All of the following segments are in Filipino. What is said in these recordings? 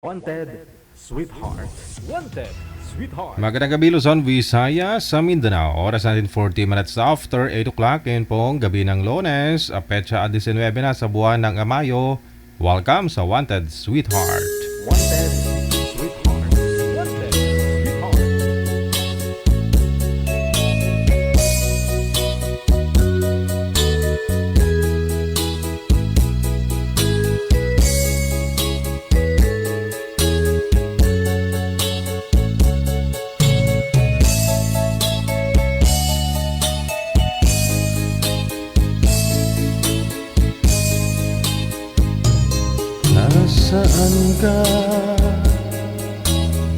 Wanted, Sweetheart. Wanted, Sweetheart. Magandang gabi Luzon, Visayas, sa Mindanao. Oras natin 40 minutes after 8 o'clock. Ngayon pong gabi ng Lunes, petsa 19 na sa buwan ng Mayo. Welcome sa Wanted, Sweetheart. Wanted, Sweetheart. Wanted, Sweetheart. Nasaan ka,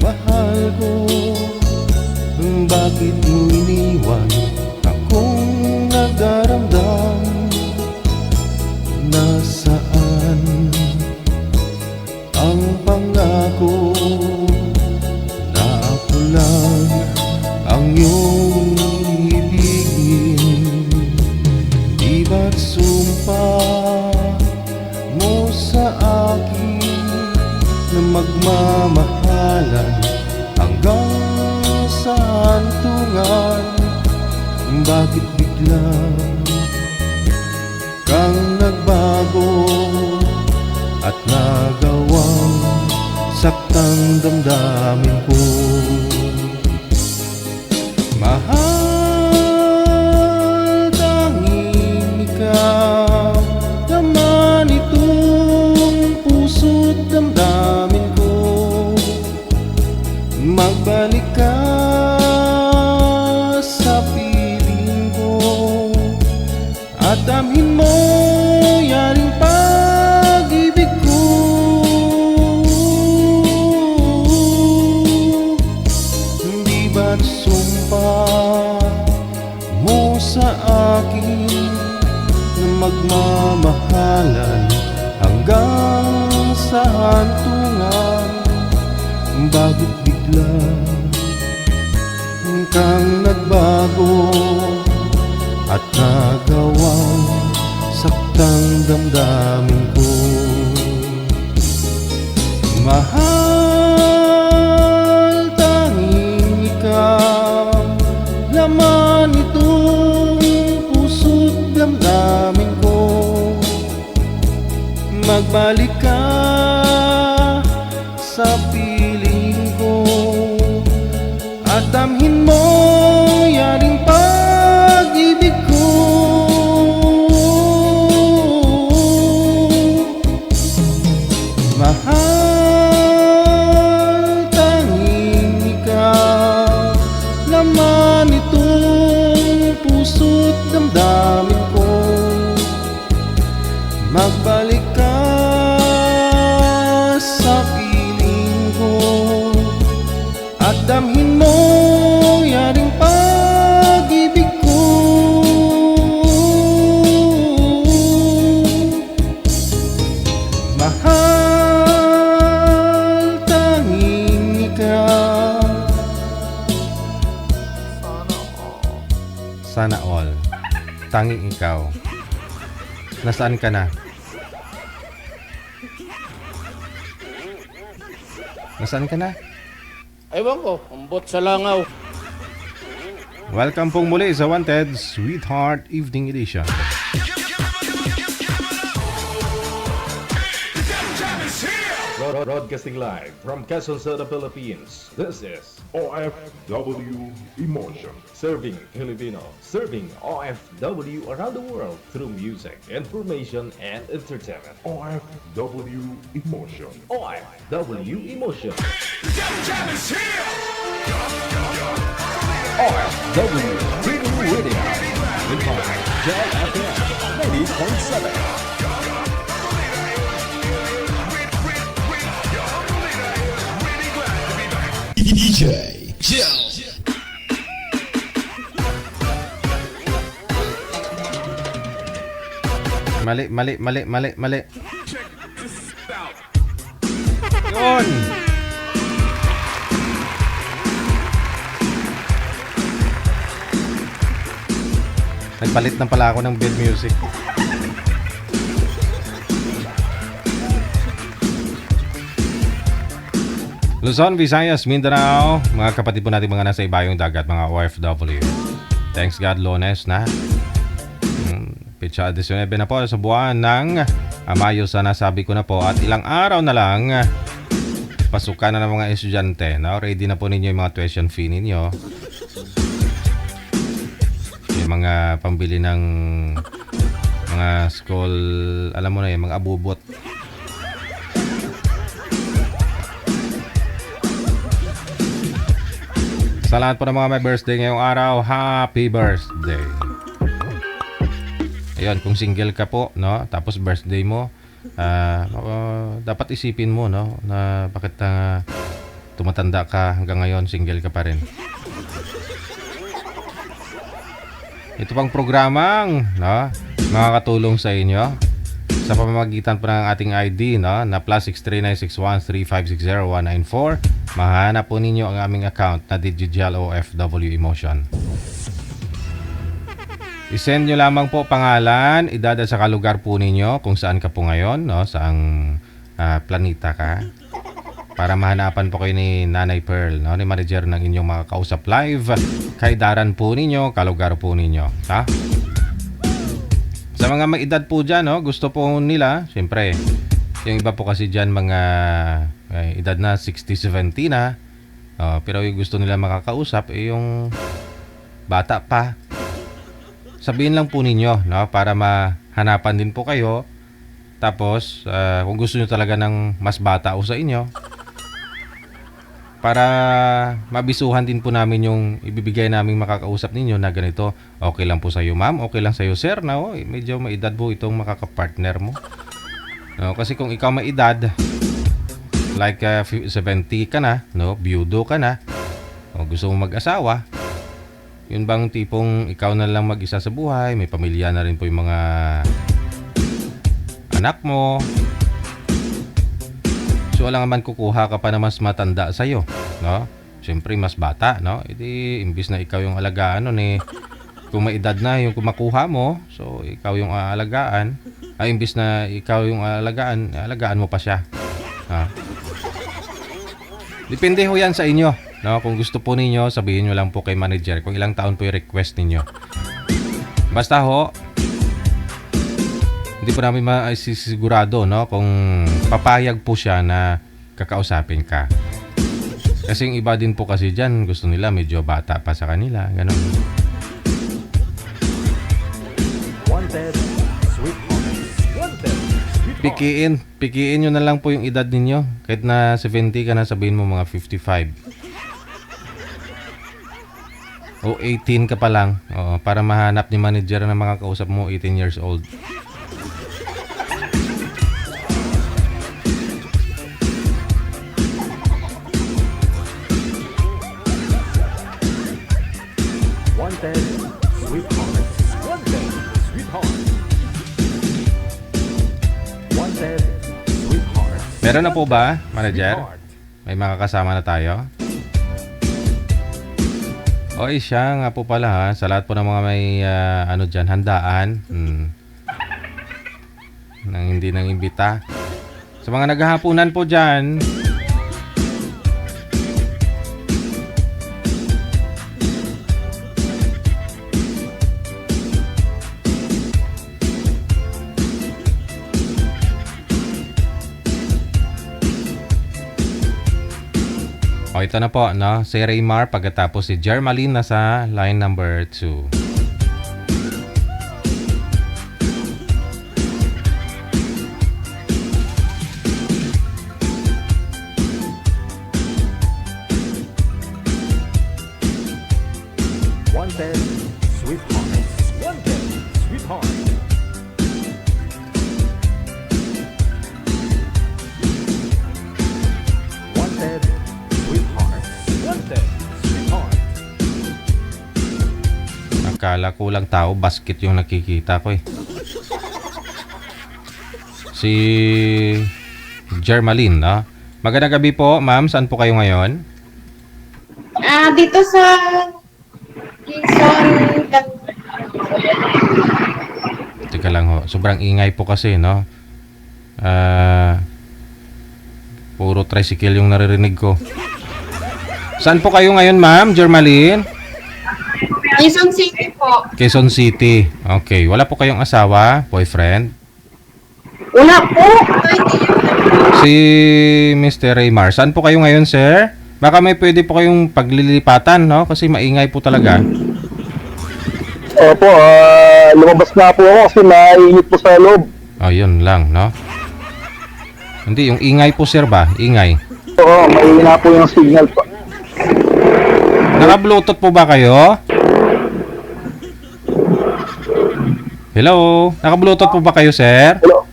mahal ko? Bakit mo iniwan akong nagdaramdam? Nasaan ang pangako na ako lang ang iyong ibigin? Di ba't sumpa mo sa akin na magmamahalan hanggang sa hantungan? Bakit bigla kang nagbago at nagawang saktang damdamin ko? Mahal, tanging ikaw naman itong puso't damdamin ko. Magbalik ka sa piling ko at damhin mo yaring pag-ibig ko. Di ba't sumpa mo sa akin na magmamahalan hanggang sa hantungan? Bakit bigla kang nagbago at nagawang saktang damdamin ko? Mahal, tanging ikaw laman itong puso't damdamin ko. Magbalik ka sa piling ko at damhin mo yaring pag-ibig ko. Mahal, tanging ikaw laman itong puso't damdamin ko. Magbalik ka sa piling ko at damhin mo yaring pag-ibig ko. Mahal, tanging ikaw. Sana all. Tanging ikaw. Nasaan ka na? Nasaan ka na? Ewan ko, umbot sa langaw. Welcome pong muli sa Wanted Sweetheart Evening Edition. Broadcasting live from Quezon City, Philippines. This is OFW Emotion. Serving Filipino, serving OFW around the world through music, information, and entertainment. OFW Emotion. OFW Emotion. OFW Freedom Radio. In fact, Jazz FM 90.7. DJ Mali. Yun! Nagpalit na pala ako ng bed music. Luzon, Visayas, Mindanao, mga kapatid po natin mga nasa ibayong dagat, mga OFW. Thanks God, Lunes na. Pitsa 19 na po sa buwan ng Mayo, sana sabi ko na po. At ilang araw na lang, pasukan na ng mga estudyante. No? Ready na po ninyo yung mga tuition fee ninyo. Yung mga pambili ng mga school, alam mo na yung mga abubot. Sa lahat po ng mga may birthday ngayong araw, happy birthday. Ayun, kung single ka po, no, tapos birthday mo, dapat isipin mo, no, na bakit tumatanda ka hanggang ngayon, single ka pa rin. Ito pang programang, no, makakatulong sa inyo sa pamamagitan po ng ating ID, no, na +6396135609194. Mahanap po ninyo ang aming account na Digital OFW Emotion. I-send nyo lamang po pangalan, idada sa kalugar po ninyo kung saan ka po ngayon, no, saang planeta ka, para mahanapan po kayo ni Nanay Pearl, no, ni manager ng inyong mga kausap live, kaidaran po ninyo, kalugar po ninyo, ha? Sa mga may edad po dyan, no, gusto po nila, siyempre, yung iba po kasi dyan mga edad na 60-70 na, pero yung gusto nila makakausap, yung bata pa. Sabihin lang po ninyo, no, para mahanapan din po kayo. Tapos, kung gusto nyo talaga ng mas bata o sa inyo, para mabisuhan din po namin yung ibibigay naming makakausap ninyo na ganito, okay lang po sa iyo ma'am, okay lang sa iyo sir, na medyo may edad po itong makakapartner mo. No, kasi kung ikaw may edad, like 70 ka na, no, byudo ka na, o gusto mo mag-asawa, yun bang tipong ikaw na lang mag-isa sa buhay, may pamilya na rin po yung mga anak mo. So alam naman kukuha ka pa na mas matanda sa iyo, no? Siyempre mas bata, no? Edi imbis na ikaw yung alagaan nun kung may edad na yung kumakuha mo, so ikaw yung aalagaan. Imbis na ikaw yung alagaan mo pa siya. Ha? Depende ho yan sa inyo, no? Kung gusto po ninyo, sabihin nyo lang po kay manager kung ilang taon po yung request ninyo. Basta ho, hindi po namin masisigurado, no, kung papayag po siya na kakausapin ka. Kasi yung iba din po kasi dyan, gusto nila medyo bata pa sa kanila. Ganun. Wanted, sweet hearts. Wanted, sweet hearts. Pikiin nyo na lang po yung edad ninyo. Kahit na 70 ka na, sabihin mo mga 55. O 18 ka pa lang. Para mahanap ni manager na makakausap mo, 18 years old. Wanted, sweet hearts. Wanted, sweet hearts. Wanted, sweet hearts. Meron na po ba, manager? Sweetheart. May makakasama na tayo? Oy, siya nga po pala ha. Sa lahat po ng mga may ano dyan, handaan. Nang hindi nang imbita. Sa mga naghahapunan po dyan, ito na po, no? Si Raymar, pagkatapos si Jermaline na sa line number 2. Wanted, sweet hearts. Wanted, sweet hearts. Wanted, sweet hearts. Wanted, sweet hearts. Akala ko lang tao, basket yung nakikita ko eh. Si Jermaline, no? Magandang gabi po, ma'am. Saan po kayo ngayon? Dito sa Quezon. Teka lang ho. Sobrang ingay po kasi, no? Puro tricycle yung naririnig ko. Saan po kayo ngayon, ma'am? Jermaline? Quezon City po. Quezon City. Okay. Wala po kayong asawa, boyfriend? Wala po. Ay, hindi yun. Si Mr. Raymar. Saan po kayo ngayon, sir? Baka may pwede po kayong paglilipatan, no? Kasi maingay po talaga. Opo, lumabas na po ako kasi mainit po sa loob. Oh, yun lang, no? Hindi, yung ingay po, sir ba? Ingay. Oo, mahina po yung signal po. Naka-bluetooth po ba kayo? Hello? Naka-bluetooth po ba kayo, sir? Hello?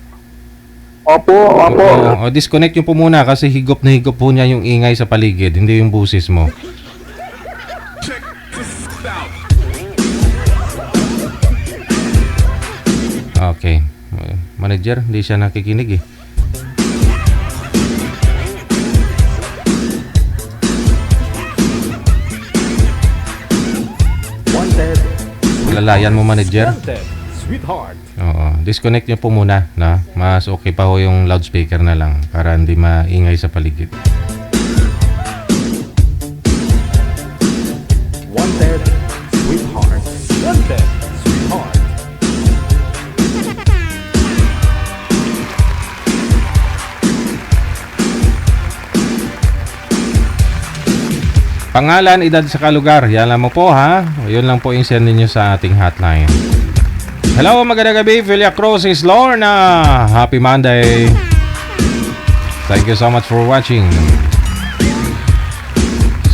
Opo, opo. O, disconnect nyo po muna kasi higop na higop po niya yung ingay sa paligid, hindi yung busis mo. Okay. Manager, hindi siya nakikinig eh. Wanted, Lalayan mo, manager. wanted, sweetheart. Oo. Disconnect nyo po muna, na. Mas okay pa ho yung loudspeaker na lang para hindi maingay sa paligid. Wanted, sweetheart. Wanted, sweetheart. Pangalan, edad sa kalugar. Yan lang mo po, ha. Yun lang po yung send ninyo sa ating hotline. Hello, magandang gabi. Philia Cruz is Lorna. Happy Monday. Thank you so much for watching.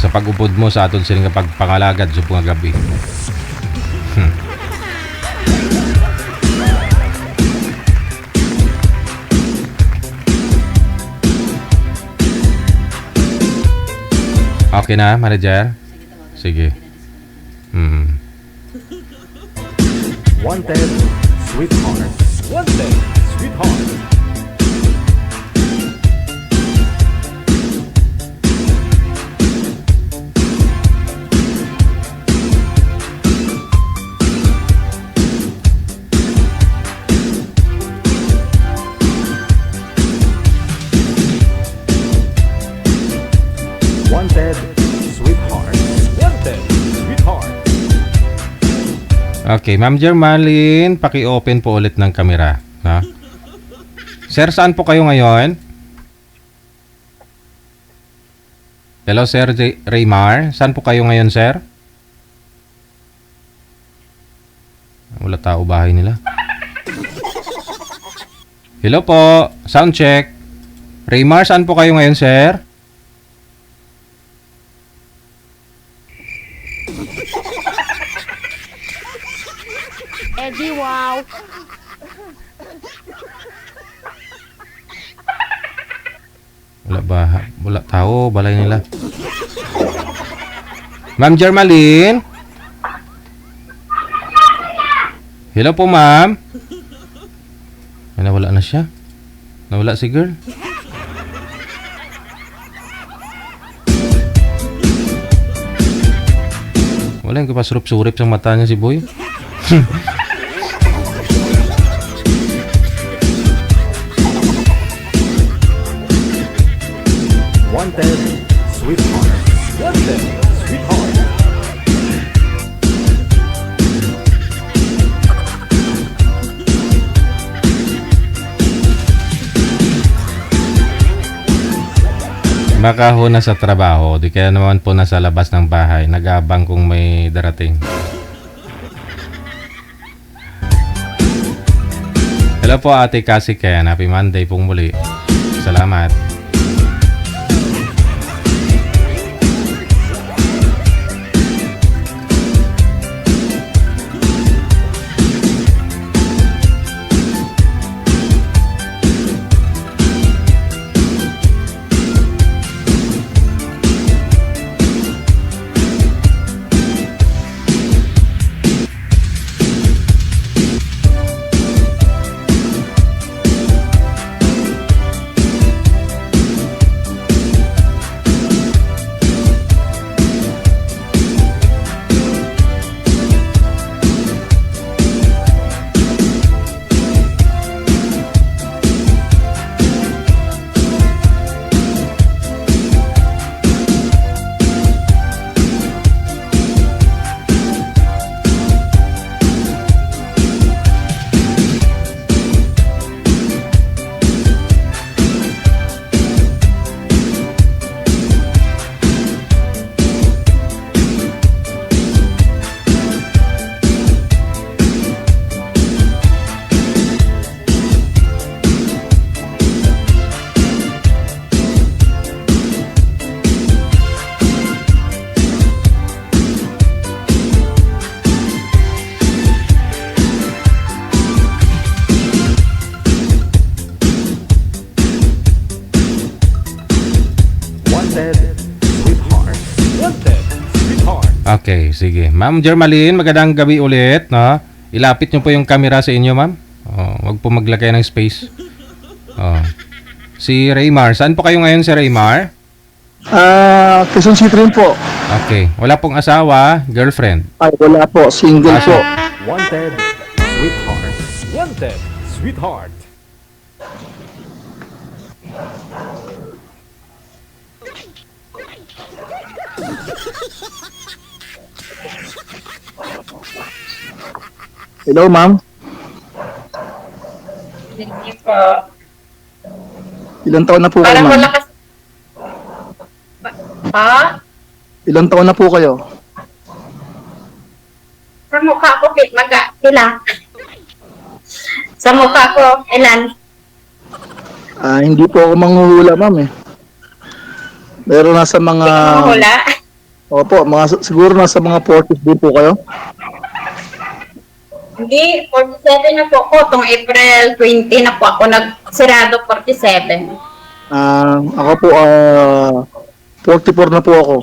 Sa pag-upod mo sa aton siling pagpangalagad sa mga gabi. Okay na, manager? Sige. Wanted, sweetheart. Wanted, sweetheart. Wanted, sweetheart. Wanted, sweetheart. Okay, Ma'am Jermaline, paki-open po ulit ng kamera. Ha? Sir, saan po kayo ngayon? Hello, Sir Raymar. Saan po kayo ngayon, sir? Wala tao bahay nila. Hello po. Sound check. Raymar, saan po kayo ngayon, sir? Eddie, wow. Wala tao, balay nila. Ma'am Jermaline? Hello po, ma'am. Ay, nawala na siya. Nawala si girl. Wala yung kapasurup-surip sa mata niya si boy. Wanted, sweetheart. Wanted, sweetheart. Baka ho nasa trabaho, di kaya naman po nasa labas ng bahay, nag-aabang kung may darating. Hello po, Ate Cassie Ken. Happy Monday pong muli. Salamat. Wanted, Sweetheart. Wanted, Sweetheart. Okay, sige. Ma'am Jermaline, magandang gabi ulit, no? Ilapit niyo po yung camera sa inyo, ma'am. Oh, wag po maglagay ng space. Oh. Si Raymar, saan po kayo ngayon si Raymar? Quezon City rin po. Okay, wala pong asawa, girlfriend. Ay, wala po. Single po. Wanted, Sweetheart. Wanted, Sweetheart. Hello, ma'am. Hindi po. Ilang taon na po kayo, Parang ma'am? wala kasi... Pa? Ilang taon na po kayo? Sa mukha ko, sila. Sa mukha ko, ilan? Hindi po ako manghuhula, ma'am eh. Pero nasa mga... Hula? Opo, siguro nasa mga 40s din po kayo. Hindi, 47 na po ako. Itong April 20 na po ako nagsirado 47. Ako po, 44 na po ako.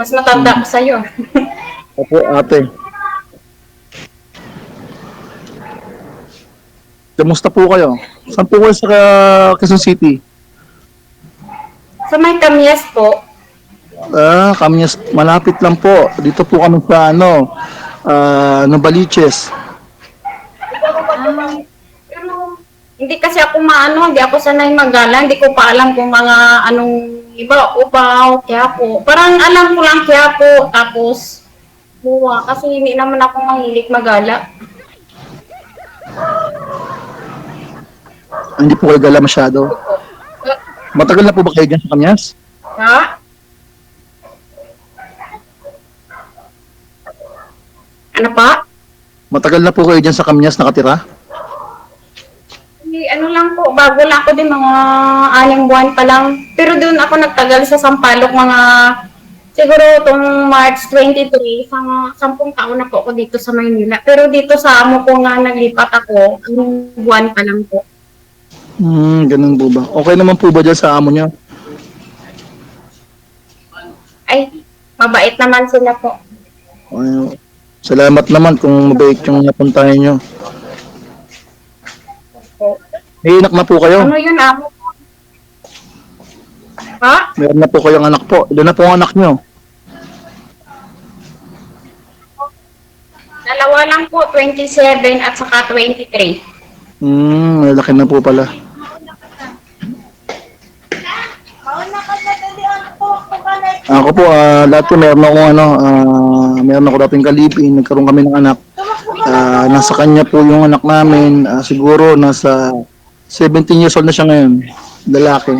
Mas matanda ko sa'yo. Opo, ate. Kamusta po kayo? Saan po kayo sa Quezon City? Sa may kamyas po, Kami malapit lang po. Dito po kami sa Novaliches. pero hindi kasi ako hindi ako sanay magala. Hindi ko pa alam kung mga anong iba, Ubaw, Quiapo. Parang alam ko lang Quiapo, tapos Buwa. Kasi hindi naman ako mahilig magala. Hindi po kayo gala masyado. Matagal na po ba kayo dyan sa Kamyas? Ha? Ano pa? Matagal na po kayo dyan sa Kamyas nakatira? Ano lang po, bago lang ako din, mga 6 buwan pa lang. Pero doon ako nagtagal sa Sampaloc, mga siguro itong March 23, mga 10 taon na po ako dito sa Maynila. Pero dito sa amo ko nga naglipat ako, 1 buwan pa lang po. Ganun po ba? Okay naman po ba dyan sa amo niya? Ay, mabait naman sila po. Ay, salamat naman kung mabait yung napuntahan nyo. May anak na po kayo? Ano yun, amo ko? Ha? Meron na po kayong anak po. Ilan na po ang anak nyo? 2 lang po, 27 at saka 23. Malaki na po pala. Ako po, dati meron ako dating kalipin, nagkaroon kami ng anak. Nasa kanya po yung anak namin, siguro nasa 17 years old na siya ngayon, lalaki.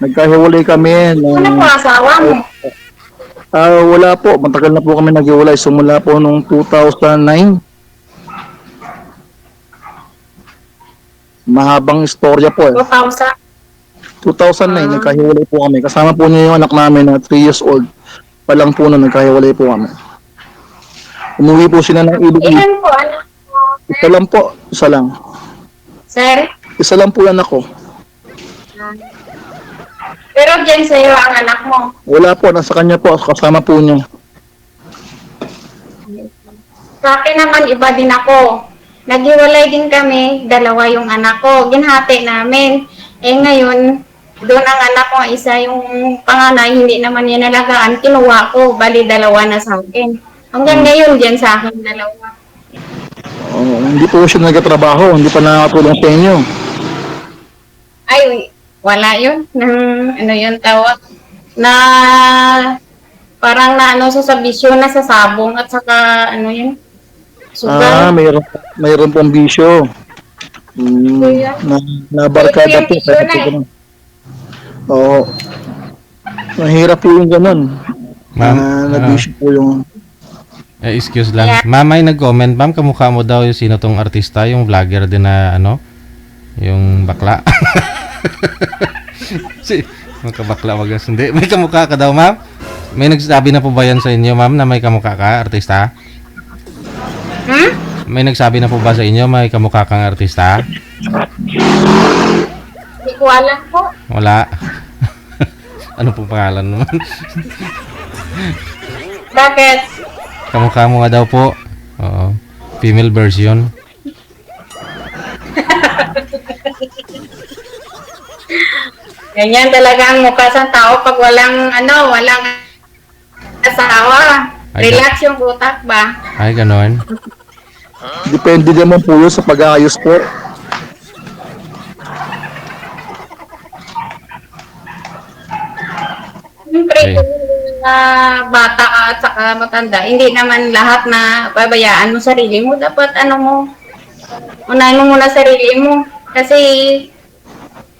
Nagkahiwalay kami. Ano po asawa mo? Wala po, matagal na po kami naghiwalay, simula po noong 2009. Mahabang istorya po eh. 2009, nagkahiwalay po kami. Kasama po niya yung anak namin na 3 years old. Pa lang po na nagkahiwalay po kami. Umuwi po sila ng Iloilo. Ilan po, anak mo? Isa lang po, isa lang. Sir? Isa lang po yan ako. Pero dyan sa'yo ang anak mo. Wala po, nasa kanya po, kasama po niya. Sa akin naman, iba din ako. Naghiwalay din kami, 2 yung anak ko. Ginhati namin. Ngayon, doon ang anak ko, isa yung panganay, hindi naman niya nalagaan. Kinuha ko, bali 2 na sa akin. Hanggang ngayon, dyan sa akin, 2. Hindi po siya nagtatrabaho, hindi pa nakatulong sa inyo. Ay, wala yun. Ano yun tawag? Na parang sa bisyo na sa sabong at saka ano yun? Sugal. Mayroon pong bisyo. Kuya. Nabarkada po. Bisyo na eh. Oo. Mahirap po yung ganun. Ma'am, Nabisyo po yung... excuse lang. Ma'am ay nag-comment, ma'am, kamukha mo daw yung sino tong artista, yung vlogger din na yung bakla. Magkabakla wagas. Hindi, may kamukha ka daw, ma'am? May nagsasabi na po ba yan sa inyo, ma'am, na may kamukha ka, artista? May nagsabi na po ba sa inyo may kamukha kang artista? Hindi ko alam po. Wala. Ano po pangalan naman? Bakit? Kamukha mo nga daw po. Oo. Female version. Ganyan talaga ang mukha sa tao pag walang asawa. Ay, Relax yung utak ba? Ay, ganon. Depende naman po yun sa pag-aayos po. Siyempre, Okay. kung bata ka at saka matanda, hindi naman lahat na babayaan mo sarili mo. Dapat unahin mo muna sarili mo. Kasi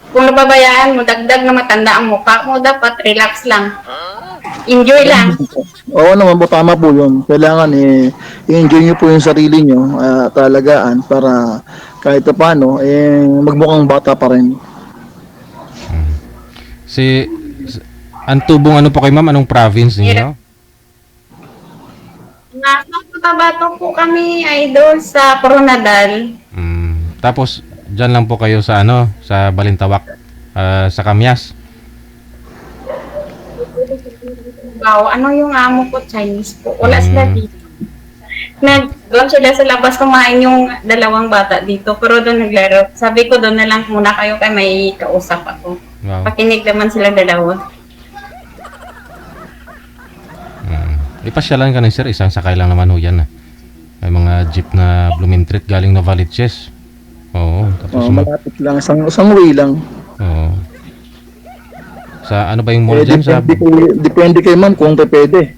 kung nababayaan mo, dagdag na matanda ang mukha mo, dapat relax lang. Enjoy lang. Oo naman po, tama po yun. Kailangan i-enjoy nyo po yung sarili nyo, talagaan, para kahit pa paano, magmukhang bata pa rin. Ang tubong ano po kay ma'am? Anong province ninyo? Nasa Cotabato po kami, idol, sa Coronadal. Tapos, dyan lang po kayo sa sa Balintawak, sa Kamyas. Wow, ano yung amo ko? Chinese po. Wala sila dito. Doon sila sa labas kumain yung dalawang bata dito, pero doon naglaro. Sabi ko doon na lang muna kayo kay may kausap ako. Wow. Pakinig naman sila dalawa. Ipasyalan ka na sir, isang sakay lang naman ho yan. May mga jeep na Blumentritt galing Novaliches. Oo, tapos Malapit lang, isang way lang. oo. Sa ano ba yung mall dyan? Sa, Depende kay ma'am kung pwede.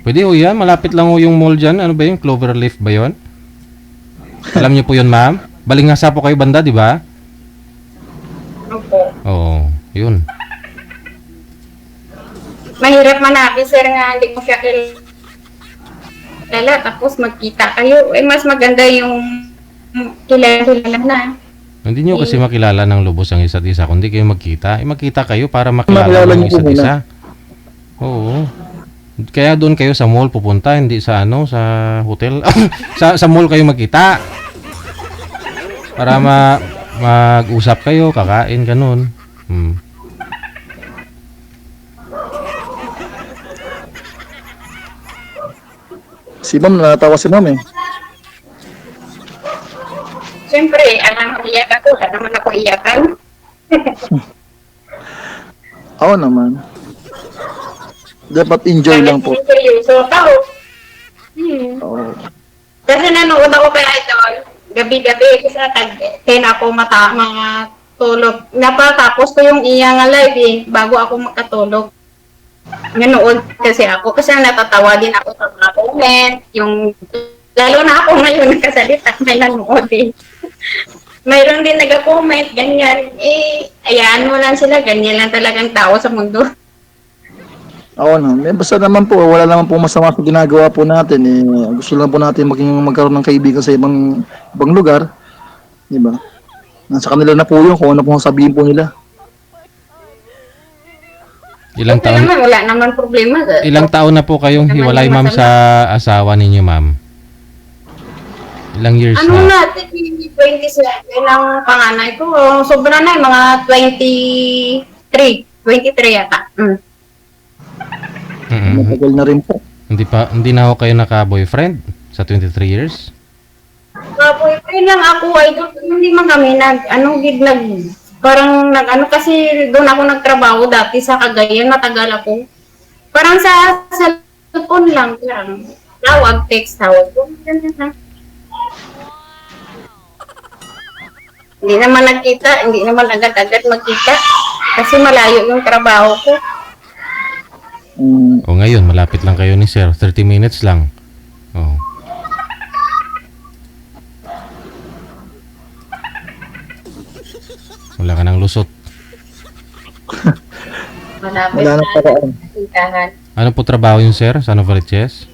pwede ho yan, malapit lang ho yung mall dyan. Ano ba yung Cloverleaf ba yun? Alam niyo po yun ma'am? Balingasa po kayo banda, di ba? Opo. Oo, yun. Mahirap manapin, sir, nga hindi ko siya kilala. Tapos magkita kayo. Mas maganda yung kilala na. Hindi nyo kasi makilala ng lubos ang isa't isa, kundi kayo magkita. Magkita kayo para makilala Makilala ng niyo po isa't muna. isa. Oo. Kaya doon kayo sa mall pupunta, hindi sa sa hotel. sa mall kayo magkita. Para mag-usap kayo, kakain, ganun. Si ma'am, natawa si ma'am eh. Siyempre, alam mo, iyak ako. Wala naman ako iyakan. Oo naman. Dapat enjoy lang po. Seryoso ako. Oo. Kasi nanood ako kay Idol. Gabi-gabi. Kasi tag-10 ako mga tulog. Napatapos ko yung iya nga live eh. Bago ako makatulog. Nanood kasi ako. Kasi natatawa din ako sa mga comment. Lalo na ako ngayon nakasalita. May nanood eh. Mayroon din nag-comment. Ganyan. Ayaan mo lang sila. Ganyan lang talagang tao sa mundo. Oo na. Basta naman po, wala naman po masama sa ginagawa po natin. Gusto lang po natin magkaroon ng kaibigan sa ibang lugar. Diba? Nasa kanila na po yun kung ano po sabihin po nila. Ilang Kasi taon naman, wala naman problema. ilang taon na po kayong Naman hiwalay yung ma'am masama. sa asawa ninyo ma'am? Ilang years Ano na? na, 20 ang panganay ko. Sobra na, mga 23. 23 yata. Matagal na rin po. Hindi na ako kayo naka-boyfriend sa 23 years? Boyfriend lang ako, idol. Hindi man kami kasi doon ako nagtrabaho dati sa Cagayan, matagal ako. Parang sa cellphone lang. Tawag, text, tawag. Ganyan lang. Hindi naman nagkita, hindi naman agad-agad magkita. Kasi malayo yung trabaho ko. O ngayon, malapit lang kayo ni sir. 30 minutes lang. Oh. Wala ka ng lusot. Malapit Wala na paraan. Tindahan. Ano po trabaho yun sir sa Novaliches?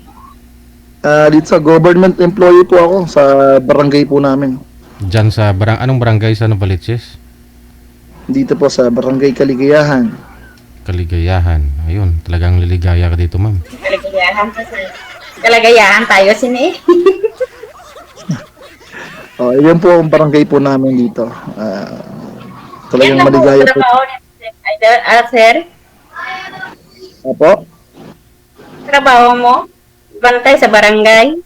Dito sa government employee po ako sa barangay po namin. Diyan sa anong barangay sa Novaliches? Dito po sa barangay Kaligayahan. Kaligayahan. Ayun, talagang liligaya ka dito ma'am. Kalagayahan kasi. Kalagayahan tayo sini. Yun po ang barangay po namin dito. Yan Talagang lang po ang maligaya po. trabaho ni sir. Opo. Trabaho mo? Bantay sa barangay?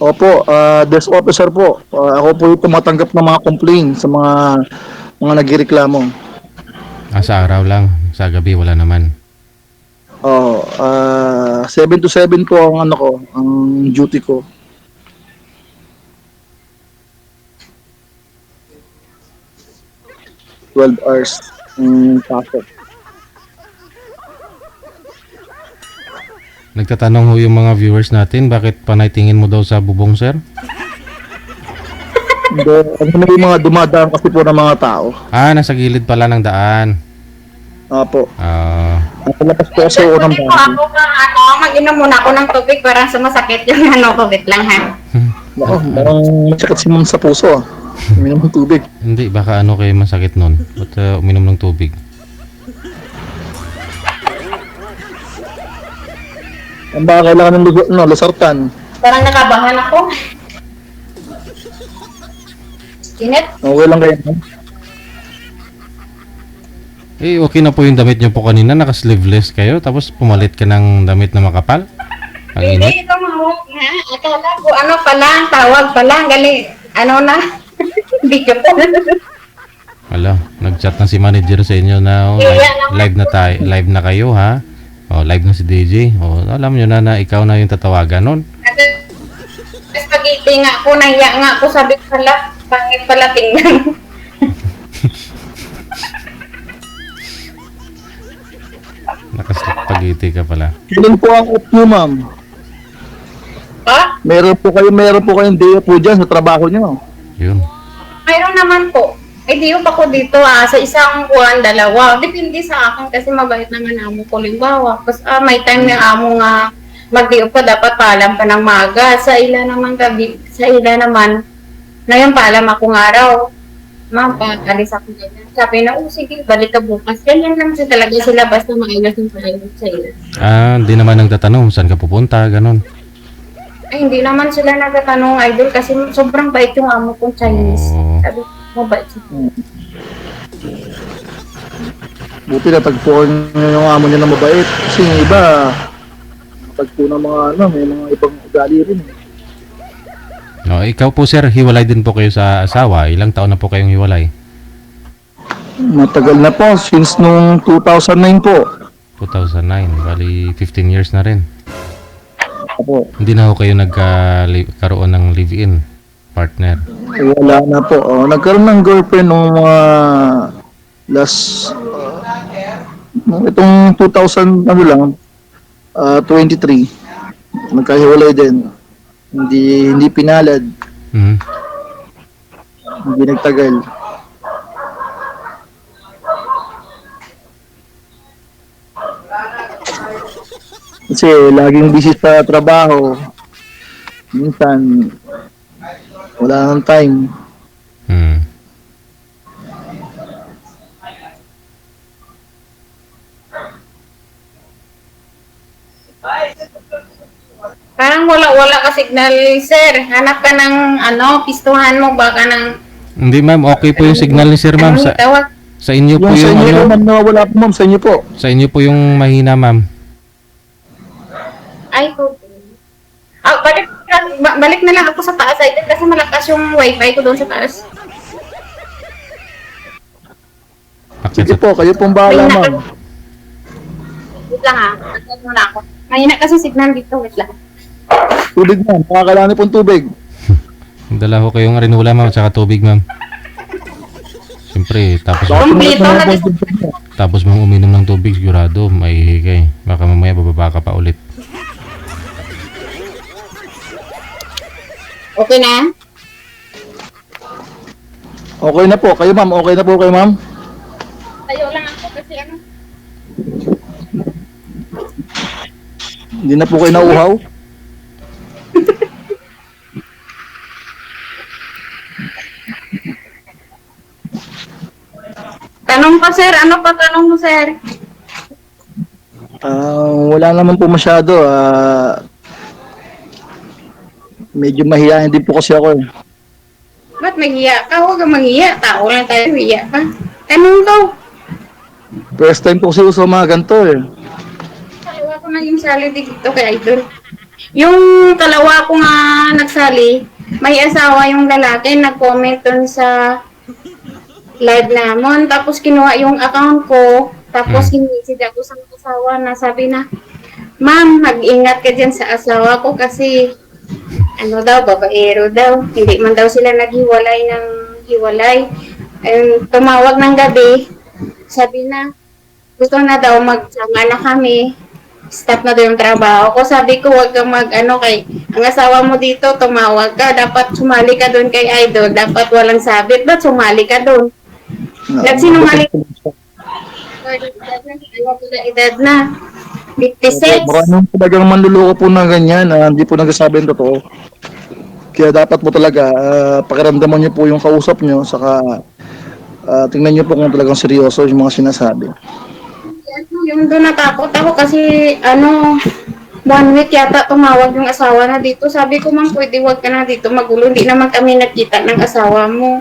Opo, desk officer po. Ako po yung tumatanggap ng mga complaint sa mga nagreklamo. Sa araw lang, sa gabi wala naman. 7 to 7 po ang ano ko, ang duty ko. $12 pasok. Nagtatanong ho yung mga viewers natin, bakit panay tingin mo daw sa bubong, sir? Hindi, ano yung mga dumadaan kasi po ng mga tao. Nasa gilid pala ng daan. Opo. Ang labas po kasi Sir, unang pwede po bahay. ako mag-inom muna ako ng tubig para sumasakit yung COVID lang ha. Nako, parang masakit si ma'am sa puso ah. Uminom ng tubig. Hindi, baka ano kayo masakit nun. Ba't uminom ng tubig? Ang baka kailangan ng lugo, lasartan. Parang nakabahan ako. Init? Okay lang kayo, ma'am. Okay na po yung damit nyo po kanina, naka-sleeveless kayo, tapos pumalit ka ng damit na makapal? Ang init? Hindi, ito mahawak ha. Akala ko ano pala, tawag pala, galing, ano na, video po. Wala, nag-chat na si manager sa inyo na live na kayo ha. Live na si DJ. Alam nyo na ikaw na yung tatawagan nun. Spaghetti nga ako, nahiya nga ako, sabi ko pala, pangit pala tingnan. Nakaspagiti ka pala. Kailan po ang off nyo, ma'am? Ha? Meron po kayong day off po dyan sa trabaho nyo. Yun. Mayroon naman po. Di pa ko dito sa isang buwan, dalawa. Depende sa akin kasi mabait naman amo ko. Limbawa, kasi may time yung amo nga mag-diop pa, dapat paalam pa ng maga. Sa ila naman ngayon paalam ako ng araw. Ma'am, pag-alis ako ganyan. Sabi na, sige, balik ka bukas. Ganyan lang siya talaga sila, basta maayos yung paalam sa ila. Hindi naman nagtatanong saan ka pupunta, ganon. Ay, hindi naman sila nagtatanong, idol, kasi sobrang bait yung amo kong Chinese. Sabi, mabait siya. Buti natagpuan nyo yung amo niya na mabait. Kasi yung iba, natagpo ng mga may mga ibang ugali rin. Ikaw po sir, hiwalay din po kayo sa asawa. Ilang taon na po kayong hiwalay? Matagal na po, since nung 2009 po. 2009, bali 15 years na rin. Opo. Hindi na ho kayo nagkaroon ng live-in partner. Wala na po. Nagkaroon ng girlfriend nung mga last itong 2000 23. Nagkahiwalay din. Hindi pinalad. Mhm. Hindi nagtagal. Kasi laging busy sa trabaho. Minsan wala nang time. Hmm. Parang wala ka signal, sir. Hanap ka ng pistuhan mo, baka ng... Hindi ma'am, okay po yung signal ni sir ma'am. Anong tawag? Sa inyo po Yung sa yung inyo ano, naman nawawala po ma'am, sa inyo po. sa inyo po yung mahina ma'am. Ay, okay. Balik na lang ako sa taas, idol, kasi malakas yung wifi ko doon sa taas. Sige po, kayo pong bahala ma'am. Wait lang ha. Nagtag muna ako. Mahina kasi signal dito. Wait lang. Tubig ma'am, makakailangan pong tubig. Dala ko kayong rinula ma'am, tsaka tubig ma'am. Siyempre, Kompleto na din. tapos mong uminom ng tubig, sigurado, maihi ka eh. Baka mamaya bababa ka pa ulit. Okay na? Okay na po, kayo ma'am, okay na po kayo ma'am. Tayo lang ako kasi Hindi na po kayo nauhaw. Tanong pa, sir. Ano pa tanong mo, sir? Wala naman po masyado. Medyo mahihain din po kasi ako eh. maghiya ka? Huwag kang maghiya. Tao lang tayo, hiya ka. Tanong ko. First time po kasi uso mga ganito eh. Kalawa ko naging sali dito kay Idol. Yung kalawa ko nga nagsali, may asawa yung lalaki, nag-comment dun sa live namon. Tapos kinuha yung account ko. Tapos hinisid ako sa asawa na sabi na, Ma'am, mag-ingat ka dyan sa asawa ko kasi ano daw, babaero daw. Hindi man daw sila naghiwalay ng hiwalay. Ayun, tumawag ng gabi. Sabi na, gusto na daw magsama na kami. Stop na daw yung trabaho ko. Sabi ko, wag kang kay ang asawa mo dito, tumawag ka. Dapat sumali ka doon kay Idol. Dapat walang sabit. Ba't sumali ka doon? Nagsinungaling. Edad na. 56. Maraming talagang manluloko po na ganyan, hindi po nagsasabi ng totoo. Kaya dapat po talaga, pakiramdaman niyo po yung kausap niyo, saka tingnan niyo po kung talagang seryoso yung mga sinasabi. Yung doon natakot ako kasi 1 week yata tumawag yung asawa na dito. Sabi ko, ma'am, pwede wag ka na dito magulo. Hindi naman kami nagkita ng asawa mo.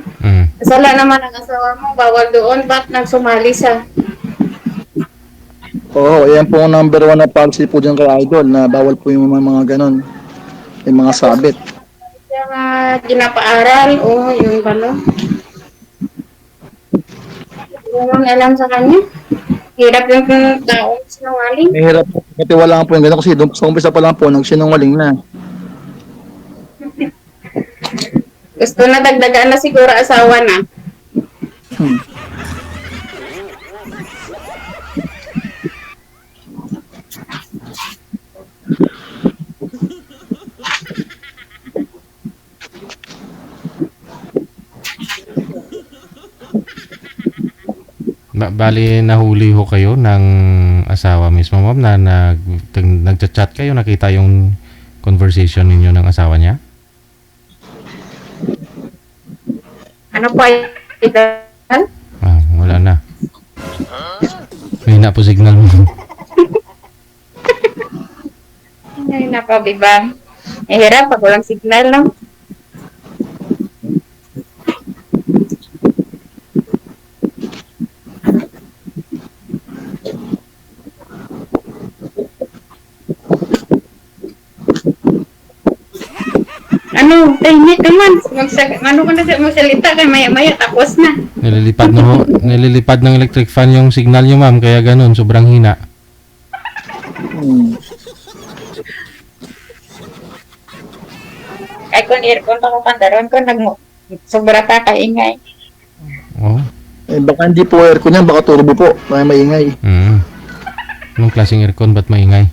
Sala naman ang asawa mo, bawal doon. Ba't nagsumali siya? Oo, yan po ang number 1 na policy po dyan kay Idol, na bawal po yung mga ganon, yung mga sabit. Kaya nga ginapaaral, yun ba no? Hindi mo alam sa kanya. Hirap yung taong sinungaling. Mahirap po, katiwalaan po yung ganon kasi doon sa umpisa pa lang po, nagsinungaling na. Gusto na dagdagan na siguro asawa na. Bali, nahuli ho kayo ng asawa mismo, ma'am, na nagchat-chat kayo, nakita yung conversation ninyo ng asawa niya? Ano po ito? Wala na. May na po signal mo. Ay, napabibang. Hirap pag walang signal, no? Tahimik naman. Ano ka na magsalita kay maya-maya tapos na. Nililipad ng electric fan yung signal nyo, ma'am, kaya ganun, sobrang hina. Ay kung aircon ako pandaron ko, sobra ka kaingay. Oh. Baka hindi po aircon yan, baka turbo po, kaya maingay. Anong klaseng aircon, ba't maingay?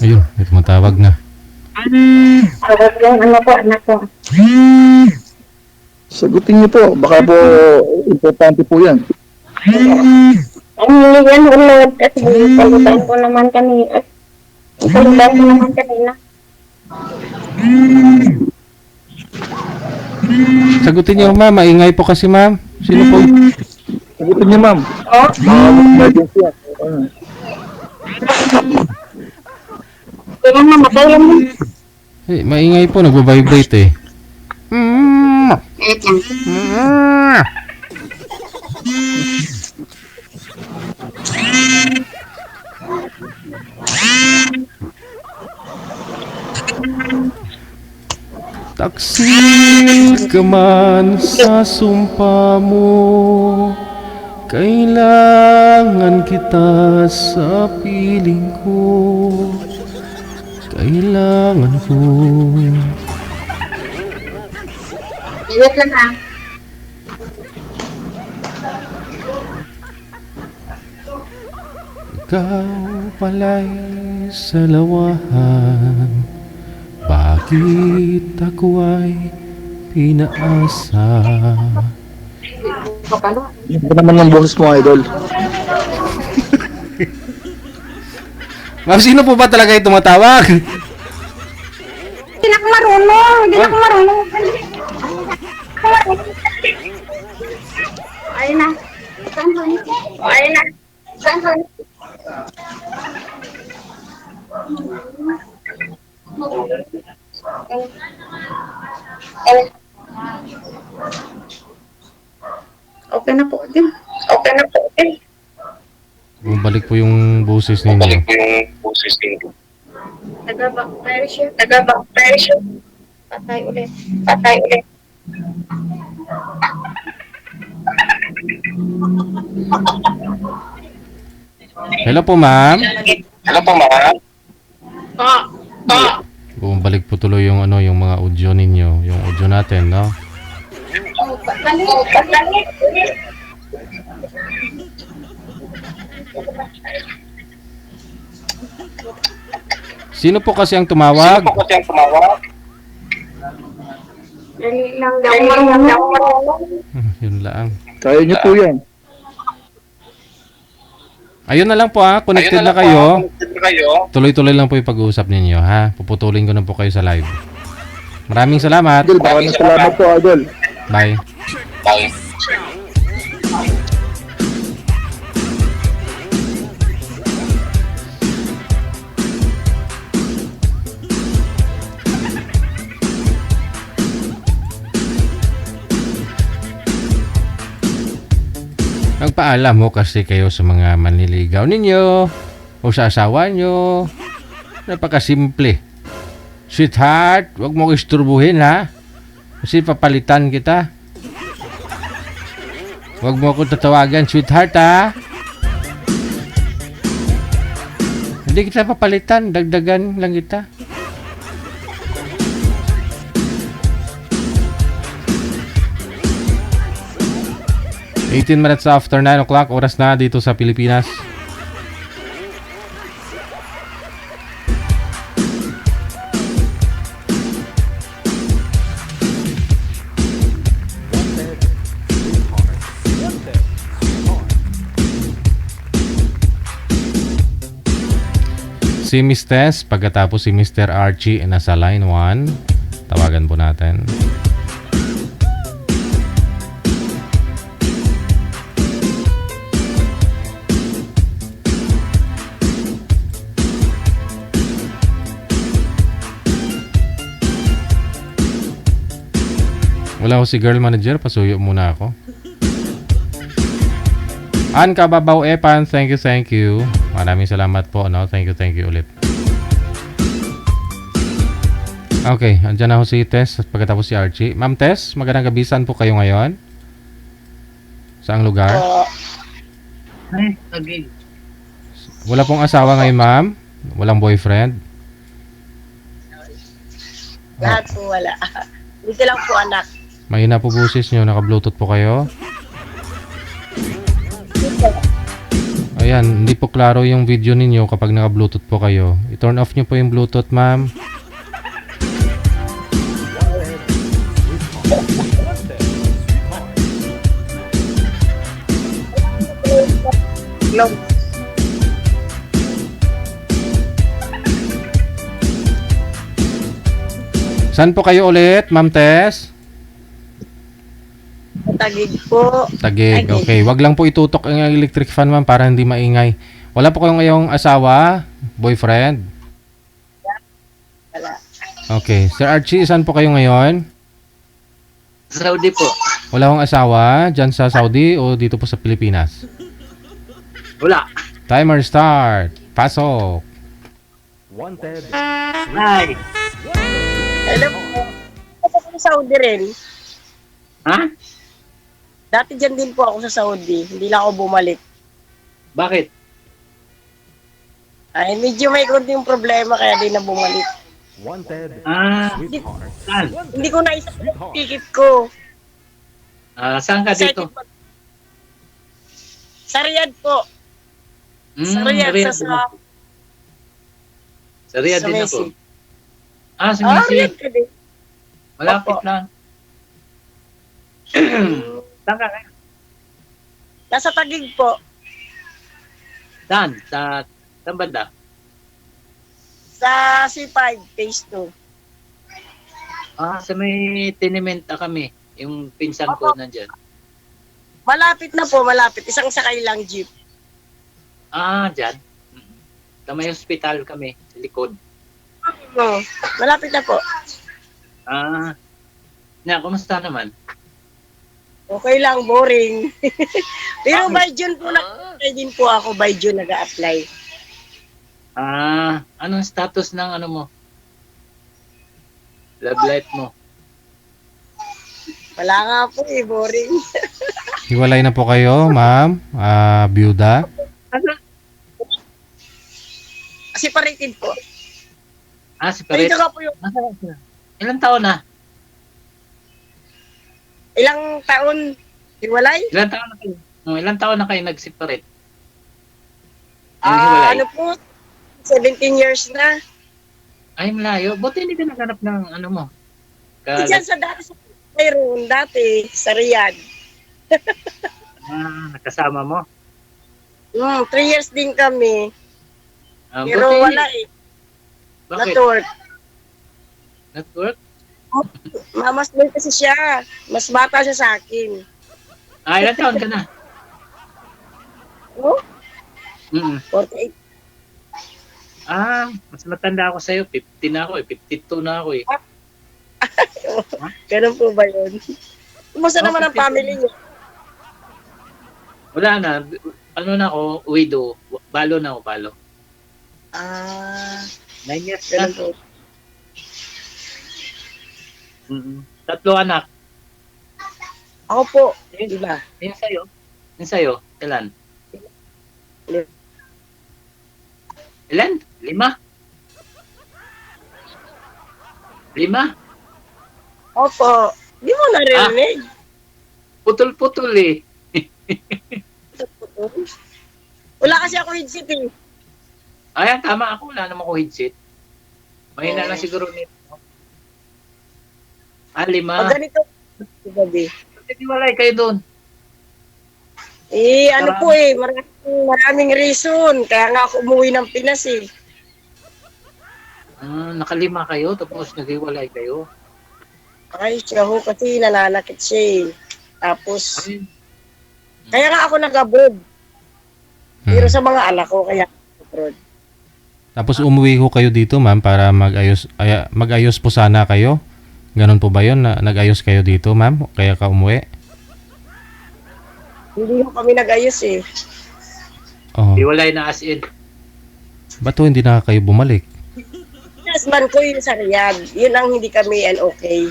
Ayun, may tumatawag na. Tawag yung anak ko. Sagutin niyo po, baka po importante po yan. Ang yan ulod kasi palutan ko naman kanina. Sagutin niyo, ma'am, maingay po kasi, ma'am. Sino po? Sagutin niyo, ma'am. Emergency yan. Kaya mamatay lang mo. Maingay po, nagbabibrate eh. Wait lang. Taksil ka man sa sumpa mo, kailangan kita sa piling ko. Kailangan ko. Wait lang ha. Ikaw pala'y sa lawahan, bakit ako ay pinaasa? Yan po naman ang boses mo, Idol. Ma'am, sino po ba talaga yung tumatawag? Hindi na ako marunong. Hindi na ako marunong. Ayun na. Ito Ayun na. Okay na po din. Bumalik po yung boses ninyo. Nag-backfire siya. Patay ulit. Hello po, ma'am. Bumalik po tuloy yung yung mga audio ninyo, yung audio natin, no? Sino po kasi ang tumawag? Dali lang daw. Yun lang. Kaya niyo po yan. Ayun na lang po connected na kayo. Tuloy-tuloy lang po yung pag-uusap ninyo ha. Puputulin ko na po kayo sa live. Maraming salamat. Idol, maraming salamat po, Idol. Bye. Nagpaalam mo kasi kayo sa mga manliligaw ninyo o sa asawa nyo. Napakasimple. Sweetheart, wag mo ko isturbuhin ha. Kasi papalitan kita. Wag mo ko tatawagan, sweetheart ha. Hindi kita papalitan, dagdagan lang kita. ...18 minutes after 9 o'clock, oras na dito sa Pilipinas. Si Miss Tess, pagkatapos si Mr. Archie nasa line 1. Tawagan po natin. Wala ko si girl manager, pasuyo muna ako. An Kababaw Epan, thank you. Maraming salamat po, no? Thank you ulit. Okay, andyan na ho si Tess at pagkatapos si Archie. Ma'am Tess, magandang gabi. Saan po kayo ngayon? Saang lugar? Ay, Taguig. Wala pong asawa ngayon, ma'am? Walang boyfriend? Lahat po wala. Dito lang po anak. Mahina po boses nyo, naka-bluetooth po kayo? Ayan, hindi po klaro yung video ninyo kapag naka-bluetooth po kayo. I-turn off nyo po yung bluetooth, ma'am. No. Saan po kayo ulit, Ma'am Tess? Taguig po. Taguig, okay. Wag lang po itutok ang electric fan, ma'am, para hindi maingay. Wala po kayong ngayong asawa? Boyfriend? Wala. Okay. Sir Archie, saan po kayo ngayon? Saudi po. Wala akong asawa dyan sa Saudi o dito po sa Pilipinas? Wala. Timer start. Pasok. Wanted. Hi. Hello po. Ako sa Saudi rin. Ha? Dati dyan din po ako sa Saudi. Hindi lang ako bumalik. Bakit? Ay, medyo may konting problema kaya di na bumalik. Wanted. Sweetheart. Saan? Hindi ko naisip yung ticket ko. Saan ka dito? Sa Riyadh po. Sa Riyadh, Riyadh sa... din ako. Sa Riyadh sa din Messi. ako. Sa Messi. Riyadh ka din. Malapit Opo. lang. Saan ka ngayon? Nasa Taguig po. Saan? Saan banda? Sa C5, phase 2. Sa may tenement kami. Yung pinsan ko nandyan. Malapit na po, malapit. Isang sakay lang jeep. Ah, dyan. Sa may hospital kami, sa likod. No, malapit na po. Ah, kumusta naman? Okay lang, boring. Pero by June po, nag-apply din po ako. By June nag-apply. Ah, anong status ng ano mo? Love life mo? Wala nga po eh, boring. Hiwalay na po kayo, ma'am? Byuda? Separated po. Ah, si Ay, Parit. ito nga po yung Ilang taon na? ilang taon hiwalay. Ilang taon na kayo nag-separate? Hiwalay? Ano po, 17 years na. Ay, malayo. Buti hindi ka naghanap ng ano mo. Diyan sa dati sa mayroon, dati sa Riyadh. Nakasama mo? 3 years din kami. Ah, Pero buti. wala eh. Bakit? Network. Network? Mamas din kasi siya. Mas bata siya sa akin. Ah, ilang taon ka na? Oh, Mm. 48. Ah, mas matanda ako sa'yo. 50 na ako eh. 52 na ako eh. Ganun po ba yun? Kumusta naman ang 52. family niyo? Wala na. Ano na ako, widow. Balo na ako, balo. 9 years na. Ganun po. Tatlo anak. Ako po, diba? Yung sa'yo? Yung sa'yo? Ilan? Ilan? 5? 5? Opo. Di mo narinig. Putol-putol eh. Wala kasi ako headset eh. Ay, tama ako. Wala naman ko headset. Mahina lang siguro nito. 5. Pag ganito, gabi. Hindi walay kayo doon. Eh, ano po eh, maraming reason. Kaya nga ako umuwi ng Pinas eh. Nakalima kayo, tapos naghiwalay kayo. Ay, siya ho kasi nananakit siya eh. Tapos, Ay, kaya nga ako nag-abroad. Pero sa mga anak ko, kaya ako abroad. Tapos umuwi ho kayo dito, ma'am, para mag-ayos po sana kayo. Ganon po ba yun? Nag-ayos kayo dito, ma'am? Kaya ka umuwi? Hindi ho kami nag-ayos eh. Oh. hiwalay na as in. Ba't ho hindi na kayo bumalik? Husband ko yun sa Riyadh. Yun ang hindi kami okay.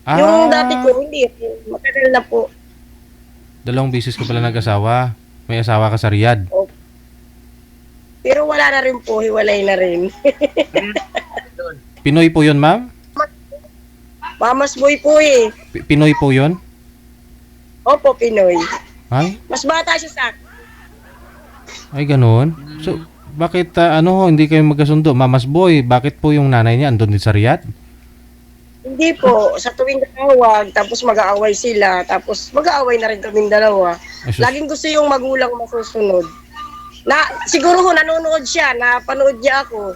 Yung dati ko, hindi. Matagal na po. 2 beses ka pala nag-asawa. May asawa ka sa Riyadh. Pero wala na rin po, hiwalay na rin. Pinoy po yun, ma'am? Mamas boy po eh. Pinoy po yun? Opo, Pinoy. Ay? Mas bata siya sa akin. Ay, ganun. So, bakit hindi kayo magkasundo? Mamas boy, bakit po yung nanay niya andun din sa Riyadh? Hindi po, sa tuwing tawag, tapos mag-aaway sila, tapos mag-aaway na rin kaming dalawa. Ay, sus- Laging gusto yung magulang masusunod. Na, siguro ho, nanonood siya, napanood niya ako.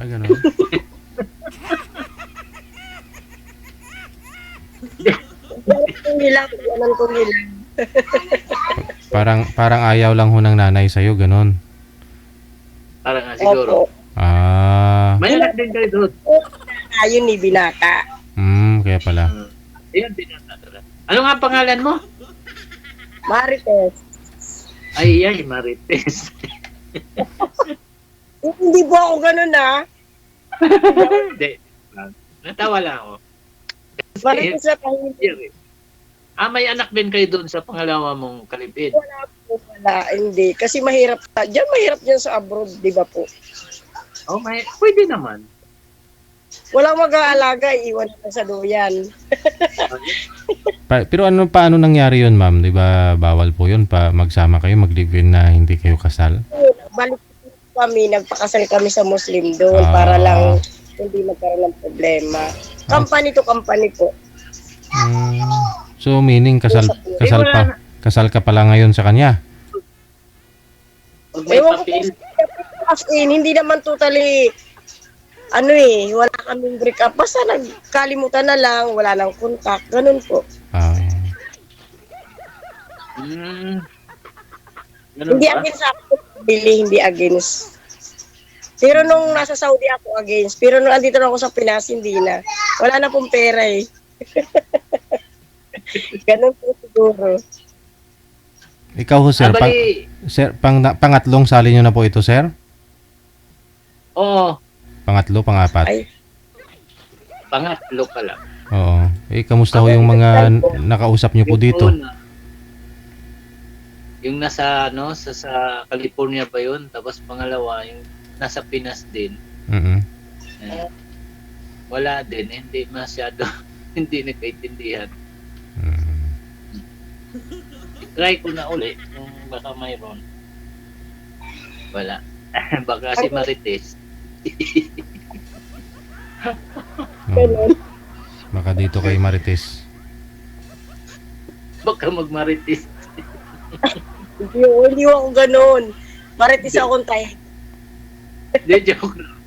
Ay, ganun. Alam ko nila. Parang ayaw lang ho ng nanay sa'yo, ganun. Parang nga siguro. Opo. May anak din kayo doon. Ayun ni binata. Kaya pala. Ayun, binata. Ano nga pangalan mo? Marites. Ay, Marites. Hindi po ako ganun ah. Hindi. Natawa lang ako. Marites na tahimik. May anak din kayo doon sa pangalawa mong kalipin. Wala, hindi. Kasi mahirap dyan sa abroad, di ba po? Pwede naman. Walang mag-aalaga, iwan na sa duyan. Pero paano nangyari yun, ma'am? Di ba bawal po yun pa magsama kayo, mag-live-in na hindi kayo kasal? Balik kami, nagpakasal kami sa Muslim doon para lang hindi magkaroon ng problema. Company to company po. So meaning kasal ka pala ngayon sa kanya? Pag may Ewan ko papel. As in, hindi naman totally, wala kaming break up. Basta nagkalimutan na lang, wala nang contact, ganun po. Ganun Hindi ba? against ako, Billy, hindi against. Pero nung nasa Saudi ako against, pero nung andito na ako sa Pinas, hindi na. Wala na pong pera eh. Ganun po siguro. Ikaw ho, sir. Bali, Sir, pangatlong sali nyo na po ito, sir? oo, Pangatlo, pangapat? Ay. pangatlo pa lang. Oo. Kamusta ho yung mga nakausap nyo po dito? Una, yung nasa, sa California ba yun? Tapos pangalawa, yung nasa Pinas din. Mm-mm. Eh, wala din, hindi masyado, hindi nagkaintindihan. Mm. Try ko na uli kung baka mayroon. Wala. Baka si Marites. Ganun. Baka dito kay Marites. Baka mag-Marites. Hindi ako ganun. Maritis akong tayo. Hindi, joke lang.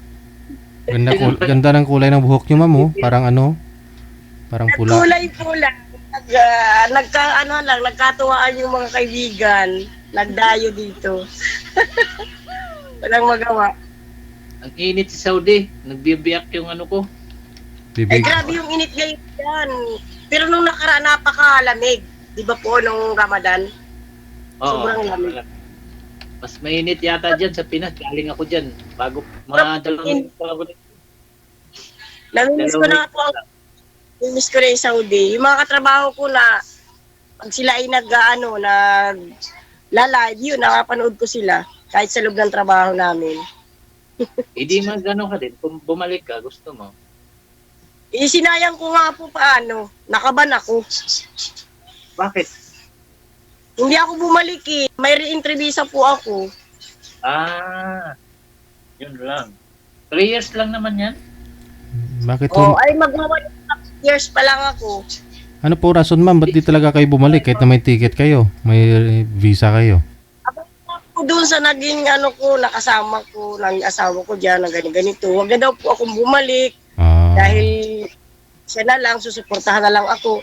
Ganda ng kulay ng buhok nyo, ma'am. Oh. Parang ano? Parang pula. Kulay-pula. Nagkatuwaan yung mga kaibigan. Nagdayo dito. Walang magawa. Ang init sa Saudi. Nagbibiyak yung ano ko. Bibig. Grabe yung init ngayon yan. Pero nung nakaraan, napakalamig. Di ba po, nung Ramadan? Oo. Sobrang lamig. Mas mainit yata dyan sa Pinas. Galing ako dyan. Bago mga dalawang ako. Namimiss ko na po namimiss ko na yung Saudi. Yung mga katrabaho ko na pag sila ay nag-live, yun, nakapanood ko sila. Kahit sa loob ng trabaho namin. Hindi man gano'n ka din. Kung bumalik ka, gusto mo. Sinayang ko nga po paano. Nakaban ako. Bakit? Hindi ako bumalik eh. May re-intervisa po ako. Yun lang. 3 years lang naman yan. Bakit Oh, ho? ay magwa 1 years pa lang ako. Ano po rason, ma'am? Ba't di talaga kayo bumalik kahit na may ticket kayo? May visa kayo? Ako doon sa naging nakasama ko, ng asawa ko dyan, na ganito. Huwag na daw po akong bumalik dahil siya na lang, susuportahan na lang ako.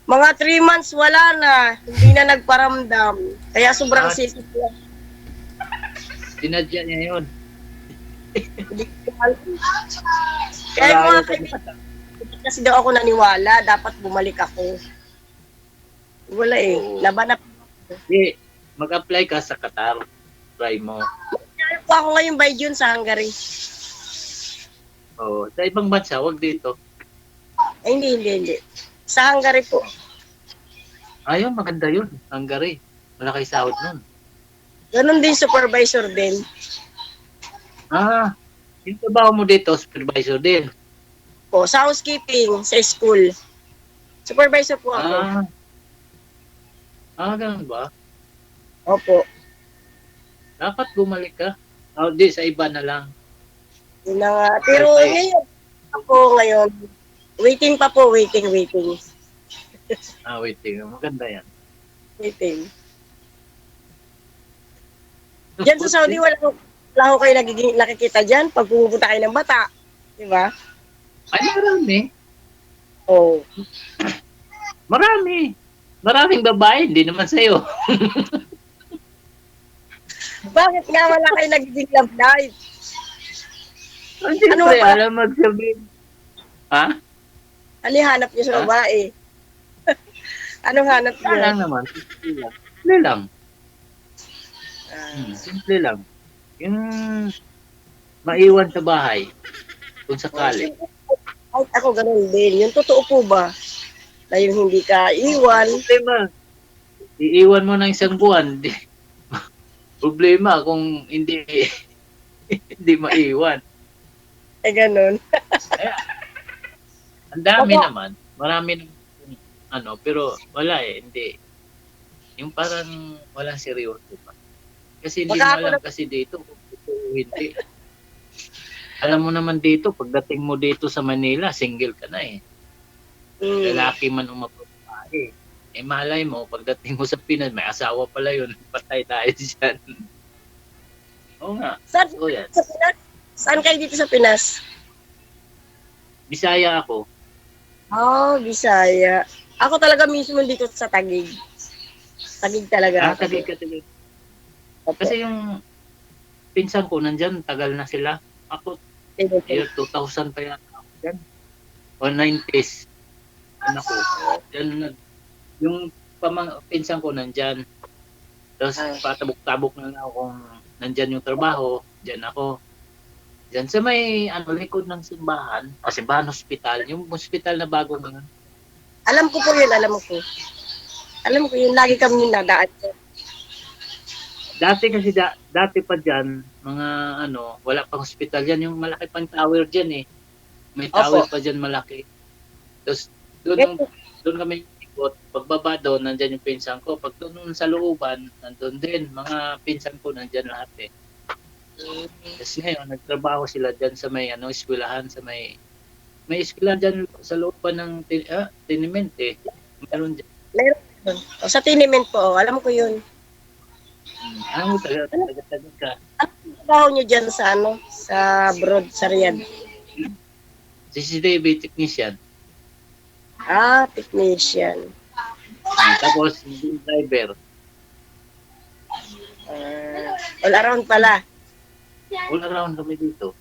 Mga 3 months wala na, hindi na nagparamdam. Kaya sobrang sisip ko. Sinadya niya yun. Hindi ko alam. Kaya yung mga kaibigan, hindi kasi daw ako naniwala, dapat bumalik ako. Wala eh, laban na. Hindi. Mag-apply ka sa Qatar. Try mo. Kaya po ako ngayon by June sa Hungary. Oh, sa ibang bansa, wag dito. Ay, hindi. Sa Hungary po. Ayun, maganda yun. Hungary. Malaki sahod nun. Ganon din, supervisor din. Yung trabaho mo dito, supervisor din. Po, sa housekeeping, sa school. Supervisor po ako. Ganun ba? Opo. Dapat bumalik ka. Di, sa iba na lang. Yun na nga. Pero ngayon, waiting pa po, waiting. Waiting. Maganda yan. Waiting. Diyan sa Saudi, wala ko kayo nakikita dyan pag pumupunta kayo ng bata. Di ba? Ay, marami. Oo. Marami. Maraming babae, hindi naman sa'yo. Bakit nga wala kayo nagiging love life? Siyempre, ba? alam magsabihin. Ha? Ano yung hanap niyo sa babae? Anong hanap niyo? Wala lang naman. Simple lang. Simple lang. Yung maiwan sa bahay. Kung sakali. Ay, ako ganun din. Yung totoo po ba? Na yung hindi ka iwan. Problema. Iiwan mo ng isang buwan. Problema kung hindi hindi maiwan. Eh, ganun. Ang dami naman. Marami naman. Pero wala hindi. Yung parang walang seryoso pa. Kasi hindi mo alam kasi dito kung hindi. Alam mo naman dito, pagdating mo dito sa Manila, single ka na eh. Lalaki man umapapae. Malay mo, pagdating mo sa Pinas, may asawa pala yun. Patay tayo dyan. Oo nga. Saan, So, yan. sa Pinas? Saan kayo dito sa Pinas? Bisaya ako. Oh, Bisaya. Ako talaga mismo dito sa Taguig. Tagig talaga ako. Tagig ka, tagig. Kasi yung pinsan ko nandyan, tagal na sila. Ako, year 2000 pa yan ako dyan. O 90s. Ano ko. Dyan, yung pinsan ko nandyan. Tapos patabok-tabok na lang ako kung nandyan yung trabaho. Dyan ako. Dyan sa may likod ng simbahan. Simbahan hospital. Yung hospital na bago ngayon. Alam ko po yun, alam ko. Alam ko yun, lagi kami nadaan. Dati kasi, dati pa dyan, mga wala pang hospital yan. Yung malaki pang tower dyan eh. May tower pa dyan malaki. Tapos doon kami ikot. Pagbaba doon, nandyan yung pinsan ko. Pag doon sa looban, nandun din. Mga pinsan ko nandyan lahat eh. Tapos ngayon, nagtrabaho sila dyan sa may eskwelahan, sa may eskwelahan dyan sa looban ng tiniment eh. Meron dyan. Meron. Sa tiniment po, alam ko yun. Ano mo taga ka? Ano trabaho nyo dyan sa sa abroad, sa Riyadh? CCTV technician. Technician. Tapos, driver. All around pala. All around kami dito.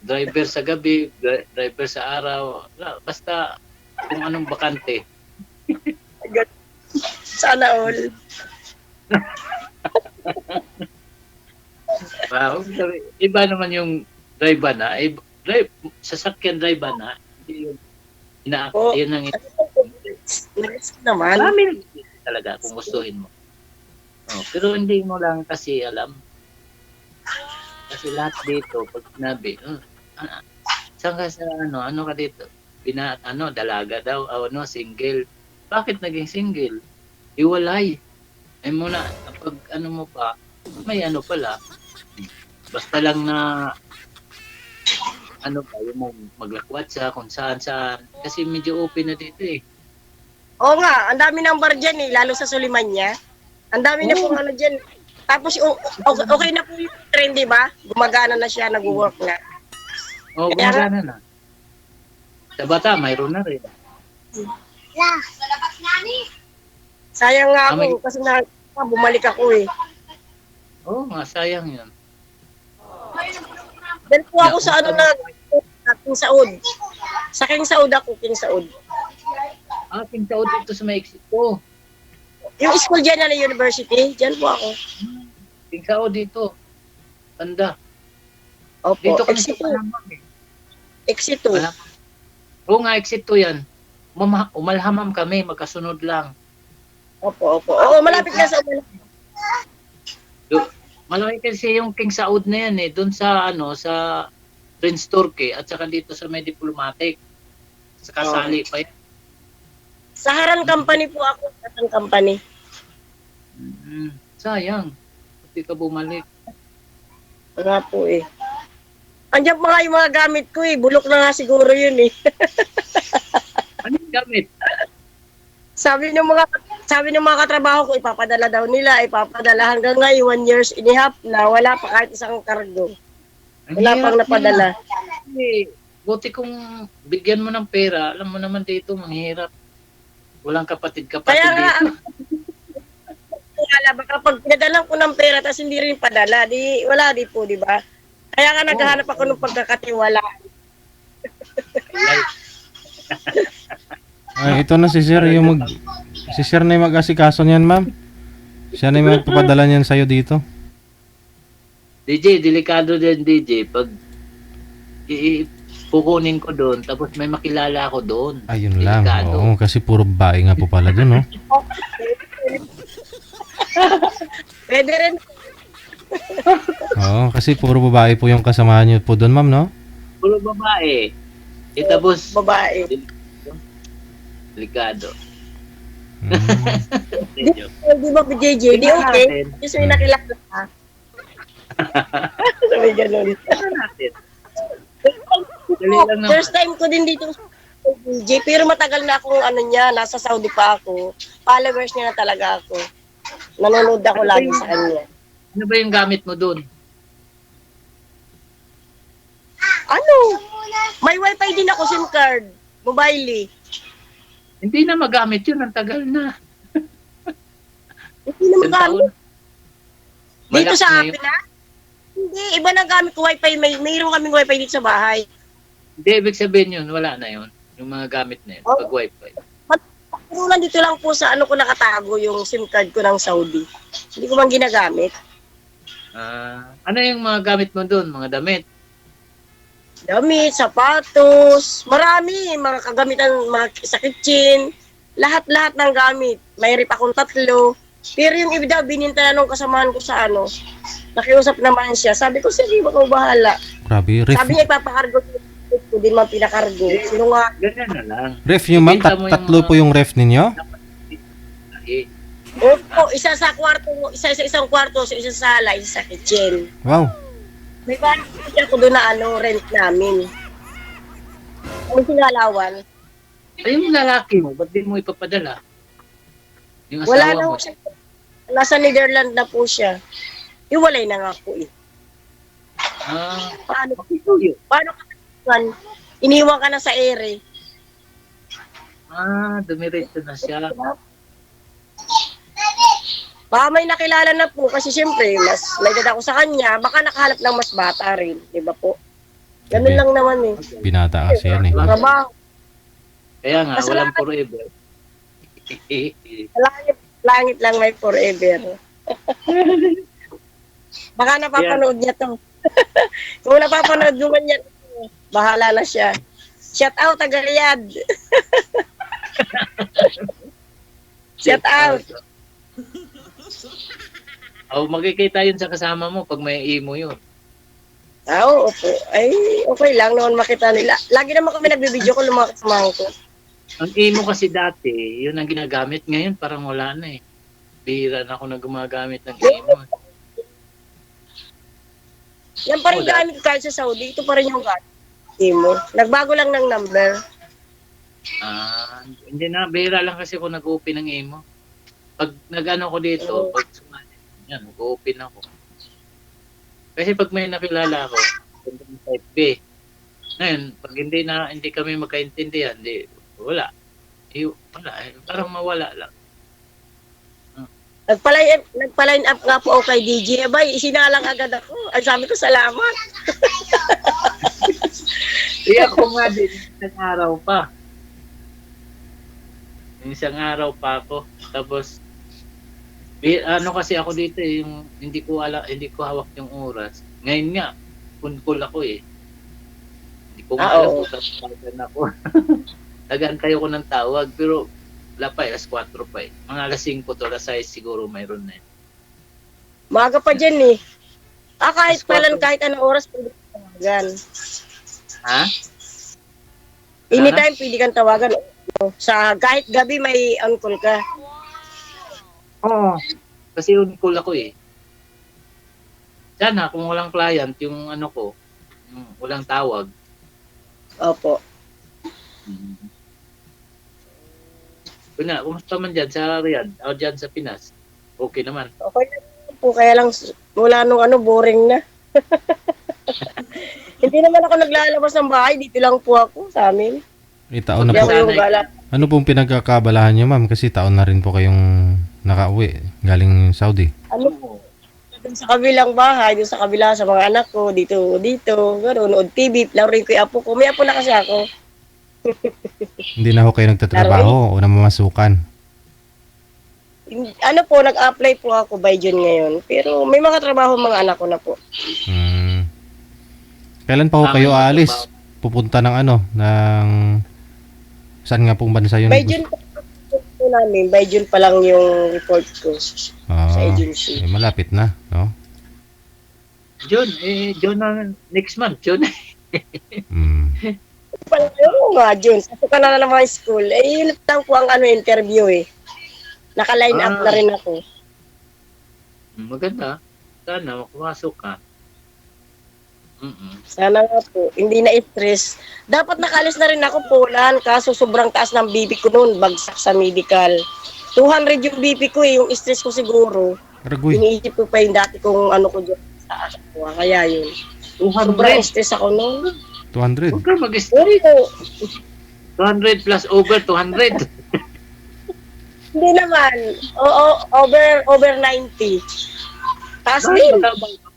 Driver sa gabi, driver sa araw. Basta kung anong bakante. Sana all. Wow, iba naman yung driver na. Sasakyan driver na. Hindi yung yun ang Nice naman. marami talaga kung gustuhin mo. Pero hindi mo lang kasi alam. Kasi lahat dito, pag sinabi, saan ka sa ano ka dito? Dalaga daw, single. Bakit naging single? Iwalay. Ay muna, pag mo pa, may pala. Basta lang na, yung maglakwat sa kung saan. Kasi medyo open na dito eh. Oo nga, ang dami ng bar dyan lalo sa Sulimanya. Ang dami na pong dyan. Tapos okay na po yung trend, di ba? Gumagana na siya, nag-work na. Gumagana na. Sa bata, mayroon na rin. Sayang nga ako, kasi bumalik ako eh. Sayang yun. Dahil po ako sa King Saud. Sa King Saud ako, King Saud. King Saud dito sa may exit ko. Yung school dyan na university, dyan po ako. King Saud dito. Tanda. Opo, Dito kami exit sa 2. Palambang eh. Exit 2. Oo nga, exit 2 yan. Umalhamam kami, magkasunod lang. Opo. Oo, malapit na sa Malaki kasi yung King Saud na yan eh. Doon sa sa Prince Turkey at saka dito sa may diplomatic. Sa kasali pa yan. Sa Haran Company po ako. Haran Company. Sayang. Hindi ka bumalik. Nga po eh. Andiyan pa nga yung mga gamit ko eh. Bulok na nga siguro yun eh. Ano yung gamit? Sabi ng mga katrabaho ko, ipapadala daw nila, ipapadala hanggang ngayon, 1 years and a half na, wala pa kahit isang kargo. Wala pang napadala. Buti kung bigyan mo ng pera, alam mo naman dito, manghirap. Walang kapatid Kaya nga, dito. baka pag pinadala ko ng pera, tapos hindi rin padala, wala di po, di ba? Kaya nga naghahanap ako ng pagkakatiwala. Ito na si Sir, si Sir na yung mag-asikaso niyan, ma'am. Siya na yung magpapadala niyan sa'yo dito. DJ, delikado din DJ. Pag kukunin ko doon, tapos may makilala ako doon. Ayun lang. Oo, kasi puro babae nga po pala doon, no? Pwede rin. Oo, kasi puro babae po yung kasamahan niyo po doon, ma'am, no? Puro babae. Tapos, babae. Delikado. Di ba, JJ? Di okay? Kasi may nakilala ka. Sabi ganun. First time ko din dito sa DJ, pero matagal na akong nasa Saudi pa ako. Followers niya na talaga ako. Nanonood ako lagi sa kanya. Ano ba yung gamit mo doon? May wifi din ako SIM card. Mobile eh. Hindi na magamit yun, ang tagal na. Hindi naman Isang taon. gamit. Dito Malak sa na akin yun. ha? Hindi, iba na gamit ko wifi. Mayroon kaming wifi dito sa bahay. Hindi, ibig sabihin yun, wala na yun. Yung mga gamit na yun, Oh. pag wifi. Pero nandito lang po sa ano ko nakatago yung SIM card ko ng Saudi. Hindi ko man ginagamit. Ano yung mga gamit mo doon? Mga damit? Damit, sapatos, marami. Mga kagamitan, mga sa kitchen. Lahat-lahat ng gamit. May rip akong 3. Pero yung iba bininta na nung kasamahan ko sa ano. Nakiusap naman siya. Sabi ko, sige, baka bahala. Grabe, ref, Sabi niya, ipapakargo ko din man pinakargo. Sino nga? Ganyan na lang. ref nyo ma'am, Kita mo yung tatlo mga- po yung ref ninyo? Eh, Opo, isa sa kwarto, isa sa isang kwarto, sa isang sala, isa sa kitchen. Wow. May bahay ako doon na ano, rent namin. Ang sinalawan. ay, yung lalaki mo, ba't di mo ipapadala? Yung Wala asawa na mo. po siya. Nasa Netherlands na po siya. Iwalay na nga po eh. Paano ka iniwan ka na sa ere? Dumiretso na siya. Baka may nakilala na po kasi siyempre mas may edad ako sa kanya, baka nakahanap ng mas bata rin, di ba po? Ganun Sabi- lang naman eh. Binata kasi yan eh. Trabaho. Kaya nga, Kasalanan. walang forever. Langit lang may forever. Baka napapanood niya to. Kung napapanood mo man yan, bahala na siya. Shout out, taga Riyadh. Shout out. Magkikita yun sa kasama mo pag may imo yun. Oo, opo. Ay, okay lang noon makita nila. Lagi naman kami nagbibideo ko ng mga kasamahan ko. Ang imo kasi dati, yun ang ginagamit. Ngayon parang wala na eh. Bihira na ako na gumagamit ng imo. Yan pa rin Wala. gamit ko kahit sa Saudi. Ito pa rin yung gamit mo. Nagbago lang ng number. Hindi na, bihira lang kasi ako nag-open ng imo. Pag nag-ano ko dito, pag sumali, yan, nag-open ako. Kasi pag may nakilala ako, type B. Ngayon, pag hindi kami magkaintindihan, wala. Wala, parang mawala lang. Nagpa-line up nga po ako kay DJ. Abay, isinalang agad ako. Ay, sabi ko, salamat. Ako nga din, isang araw pa. Isang araw pa ako. Tapos, ano kasi ako dito eh, yung hindi ko hawak yung oras. Ngayon nga, kunkul ako eh. Hindi ko nga alam kung tawagan ako. Nag-antay ako ng tawag, pero wala pa eh, alas 4 pa eh. Mga alas 5 to, alas 6 siguro mayroon na eh. Maaga pa dyan eh. Kahit Mas kailan, kwarto. kahit anong oras, pwede kang tawagan. Ha? Anytime, pwede kang tawagan. Kahit gabi, may on-call ka. Oo. Kasi kunkul ako eh. Sana kung walang client, yung ano ko, yung walang tawag. Opo. Kumusta man dyan sa Riyadh o dyan sa Pinas? Okay naman. Okay lang po, kaya lang mula nung boring na. Hindi naman ako naglalabas ng bahay, dito lang po ako sa amin. Taon na Hindi po. ako yung gala. Ano pong pinagkakabalahan nyo ma'am? Kasi taon na rin po kayong nakauwi galing Saudi. Ano po? Dun sa kabilang bahay, dun sa kabila sa mga anak ko, dito, gano'n, nood TV, laruin ko yung apo ko. May apo na kasi ako. Hindi na ho kayo nagtatrabaho o namamasukan. Ano po, nag-apply po ako by June ngayon. Pero may mga trabaho mga anak ko na po. Kailan pa ho kayo aalis? Pupunta ng ng saan nga pong bansa yun? By June po namin, by June pa lang yung report ko sa agency. Malapit na, no? June na next month, June. Oo nga, June. Kasi ka na naman school. Yun lang po ang interview eh. Naka-line up na rin ako. Maganda. Sana makapasok ka. Sana nga po, hindi na stress. Dapat nakalis na rin ako Poland, kaso sobrang taas ng BP ko noon, bagsak sa medical. 200 yung BP ko eh, yung stress ko siguro. Aragoy. Iniisip ko pa yung dati kong ko dyan sa ako. Kaya yun. 200. Sobrang stress ako noon. 200. Huwag ka mag-stress. 200 plus over 200. Hindi naman. Oo, over 90. Taas Bakit din. matabang ka?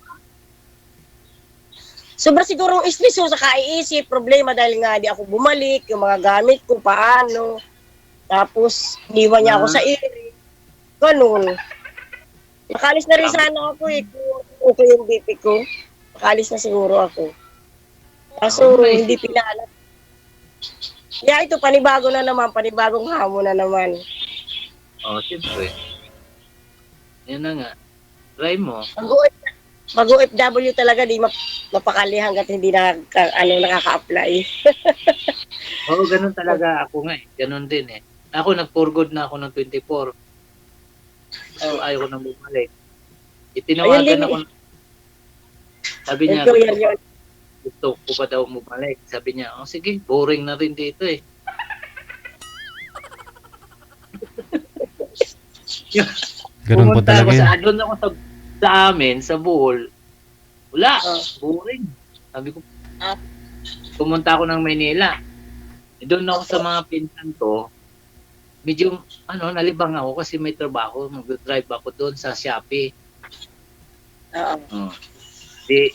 Sobra siguro ang stress ko sa kaiisip, problema dahil nga di ako bumalik, yung mga gamit ko, paano. Tapos, iniwan niya ako sa iri. Ganun. Nakalis na rin sana ako eh, kung okay yung BP ko. Nakalis na siguro ako. Kaso, hindi pinala. Yeah, ito, panibago na naman, panibagong hamon na naman. Siyempre. Yan na nga. Try mo. Mag-OFW talaga, di mapakali hanggat hindi nakaka-apply. Ganun talaga ako nga eh. Ganun din eh. Ako, nag-for good na ako ng 24. So, ayaw ko nang bumalik. Itinawagan ako. Sabi niya, gusto ko pa daw bumalik. Sabi niya, sige, boring na rin dito eh. Ganun po Pumunta talaga ako yan. doon ako sa amin, sa Bohol. Wala, boring. Sabi ko, pumunta ako ng Maynila. Doon ako sa mga pinsan ko. Medyo, nalibang ako kasi may trabaho. Mag-drive ako doon sa Shopee. Di,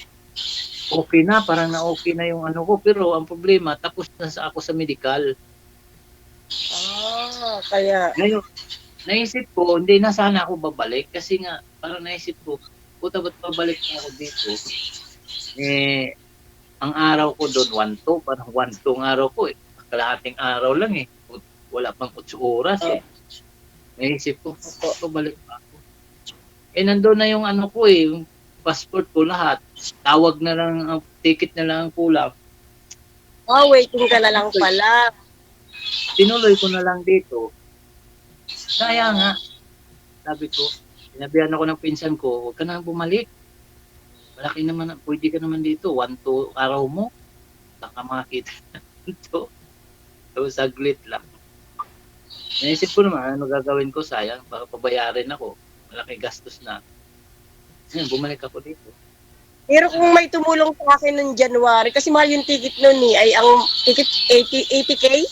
okay na, parang na-okay na yung ko. Pero ang problema, tapos na ako sa medical. Kaya. Ngayon, naisip ko, hindi na sana ako babalik kasi nga, parang naisip ko, puta ba't babalik na ako dito? Ang araw ko doon, 1-2, parang 1-2 ang araw ko eh. Kalahating araw lang eh. Wala pang 8 oras eh. Naisip ko, balik pa ako. Nandun na yung ko eh, yung passport ko lahat. Tawag na lang, ang ticket na lang ang kulang. Waiting ka na lang pala. Tinuloy ko na lang dito. Kaya nga, sabi ko, sinabihan ako ng pinsan ko, huwag ka na bumalik. Malaki naman, pwede ka naman dito, 1-2 araw mo, baka makakita dito. So, saglit lang. Naisip ko naman, ano gagawin ko, sayang, baka pabayarin ako, malaki gastos na. Ngayon, bumalik ako dito. Pero kung may tumulong sa akin noong January, kasi mahal yung ticket noon ay ang ticket 80K,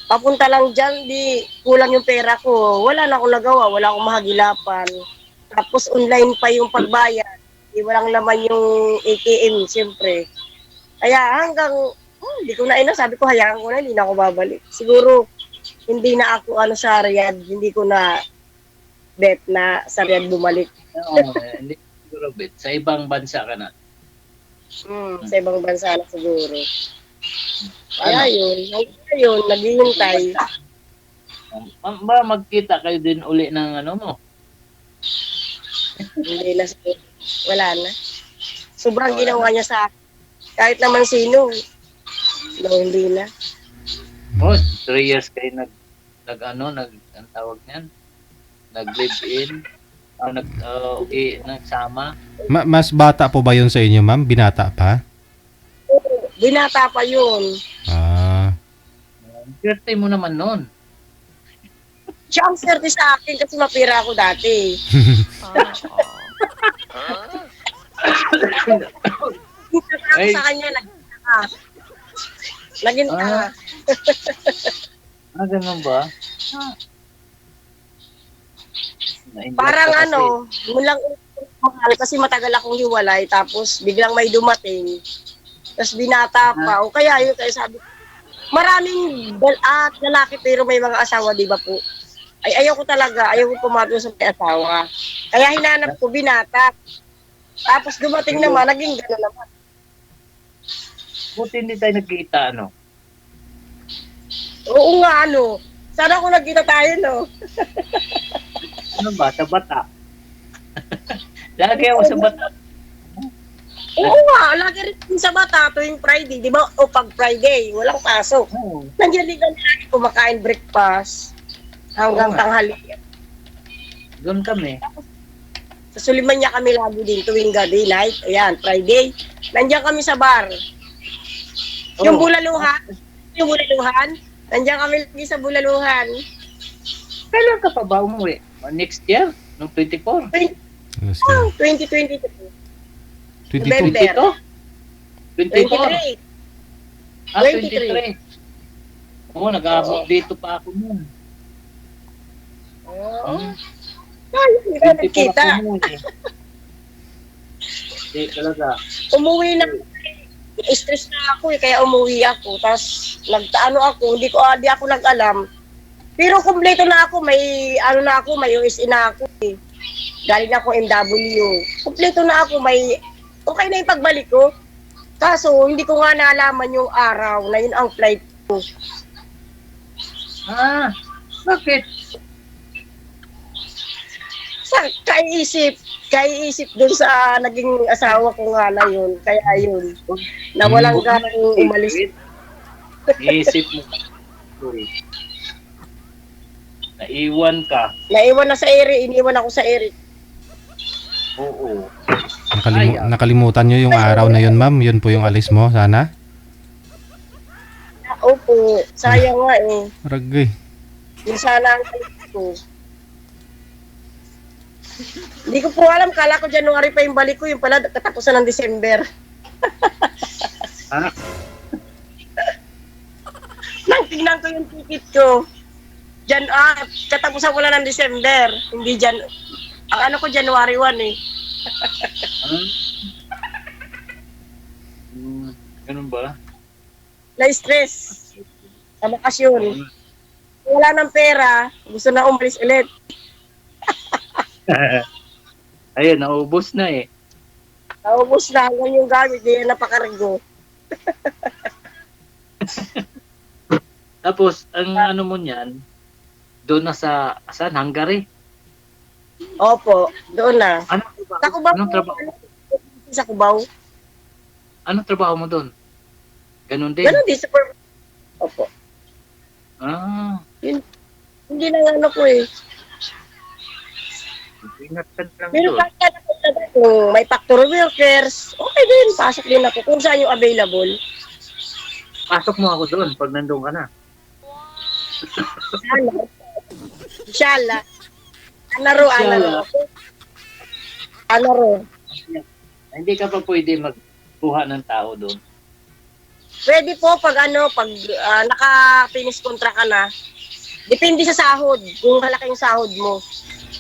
papunta lang dyan, di kulang yung pera ko. Wala na akong nagawa, wala akong mahagilapan. Tapos online pa yung pagbayad. Di walang laman yung ATM, siyempre. Kaya hanggang, hindi ko na sabi ko, hayaan ko na, hindi na ako babalik. Siguro, hindi na ako sa Riyadh, hindi ko na bet na sa Riyadh bumalik. Hindi siguro bet. Sa ibang bansa ka na. Sa ibang bansa na siguro. Kaya yun, naghihintay. Ba magkita kayo din uli ng mo? Hindi na, wala na. Sobrang ginawa niya sa akin. Kahit naman sino, hindi na. 3 years kayo ang tawag niyan? Nag-live-in? Nagsama? Mas bata po ba yun sa inyo, ma'am? Binata pa? Binata pa yun. Swerte mo naman nun. Siya ang swerte sa akin kasi mapira ako dati. Ay. Sa kanya, naging Ganun ba? parang mulang mahal kasi matagal akong hiwalay tapos biglang may dumating. Tapos binata pa. O kaya yun, kaya sabi, maraming lalaki pero may mga asawa, di ba po? Ay, ayaw ko pumatol sa may asawa. Kaya hinanap ko, binata. Tapos dumating naman, naging gano'n naman. Buti hindi tayo nagkita, Oo nga, Sana kung nagkita tayo, Ano ba? Sa bata? Lagi ako sa bata. Oo nga, lagi rin sa bata tuwing Friday, di ba? O pag Friday, walang pasok. Nandiyan din kami lagi kumakain breakfast hanggang tanghali. Doon kami. Sa Suliman niya kami lagi din tuwing gabi night. Ayan, Friday. Nandiyan kami sa bar. Yung bulaluhan, nandiyan kami lagi sa bulaluhan. Kailan ka pa ba umuwi? Next year? Nung 24? 2022. 22. November. 24? 23. 23. Oo, nag-aabot dito pa ako nun. Hmm. Ay, hindi ka nagkita. Hindi talaga. Umuwi na. Stress na ako kaya umuwi ako. Tapos nagtaano ako, di ako nag-alam. Pero kumpleto na ako, may ano na ako, may USE na ako eh. Galing ako MW. Kumpleto na ako, may okay na yung pagbalik ko. Kaso hindi ko nga naalaman yung araw na yun ang flight ko. Ah, bakit? Sa kaiisip dun sa naging asawa ko nga na yun. Kaya yun, na walang ganang umalis. Iisip mo. Uy. Naiwan ka. Naiwan na sa ere, iniwan ako sa ere. Oo. Nakalimutan nyo yung araw na yun, ma'am. Yun po yung alis mo, sana? Opo, sayang nga eh. Ragay. Yun sana ang alis ko. Hindi ko po alam, kala ko January pa yung balik ko, yung pala katapusan ng December. Ah, Nang tingnan ko yung ticket ko, katapusan ko lang ng December, hindi ang ano ko January 1 eh. Ganun ba? Na-stress sa bakasyon. Wala ng pera, gusto na umalis ulit. Ayun, naubos na eh. Naubos na hanggang yung gamit, di na napakargo. Tapos, ang ano mo niyan, doon na sa, saan? Hungary? Opo, doon na. Anong trabaho? Sa Cubao. Anong trabaho? Sa Cubao. Anong trabaho mo doon? Ganun din? Ganun din sa Opo. Ah, Hindi na ano ko eh. ingat ka lang Pero doon. kahit kung may factory workers, okay din, pasok din ako kung saan yung available. Pasok mo ako doon pag nandun ka na. Inshallah. Anaro. Hindi ka pa pwede magkuha ng tao doon. Pwede po pag naka-finish contract ka na. Depende sa sahod, kung malaki yung sahod mo.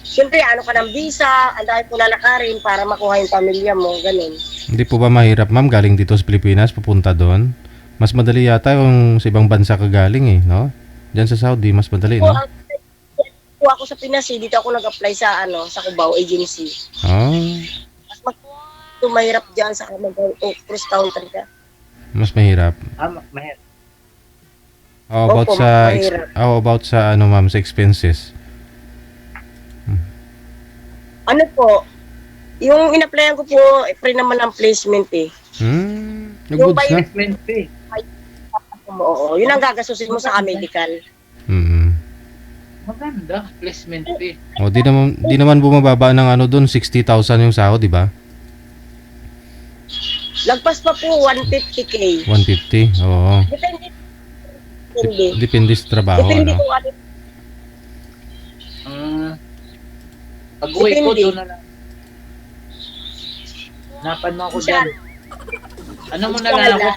Siyempre, ano ka ng visa, ang dahil po lalakarin para makuha yung pamilya mo, ganun. Hindi po ba mahirap, ma'am, galing dito sa Pilipinas, pupunta doon? Mas madali yata yung sa ibang bansa ka galing eh, no? Diyan sa Saudi, mas madali, no? Kung ako sa Pinas, dito ako nag-apply sa sa Cubao Agency. Ah, Mas mahirap dyan sa cross country ka. mas mahirap. Mahirap. How about sa ano, ma'am, sa expenses? Ano po, yung in-applyan ko po, free naman ang placement eh. Good na. Investment fee. Oo, yun ang gagasusin mo sa medical. Maganda, placement fee. O, di naman bumababa ng ano doon, 60,000 yung sahod, di ba? Lagpas pa po 150k. 150, oo. Depende sa trabaho, Depende ano? kung ano. Pag uwi ko, Depende. doon na lang. Hanapan mo ako dyan. Ano mo na lang ako?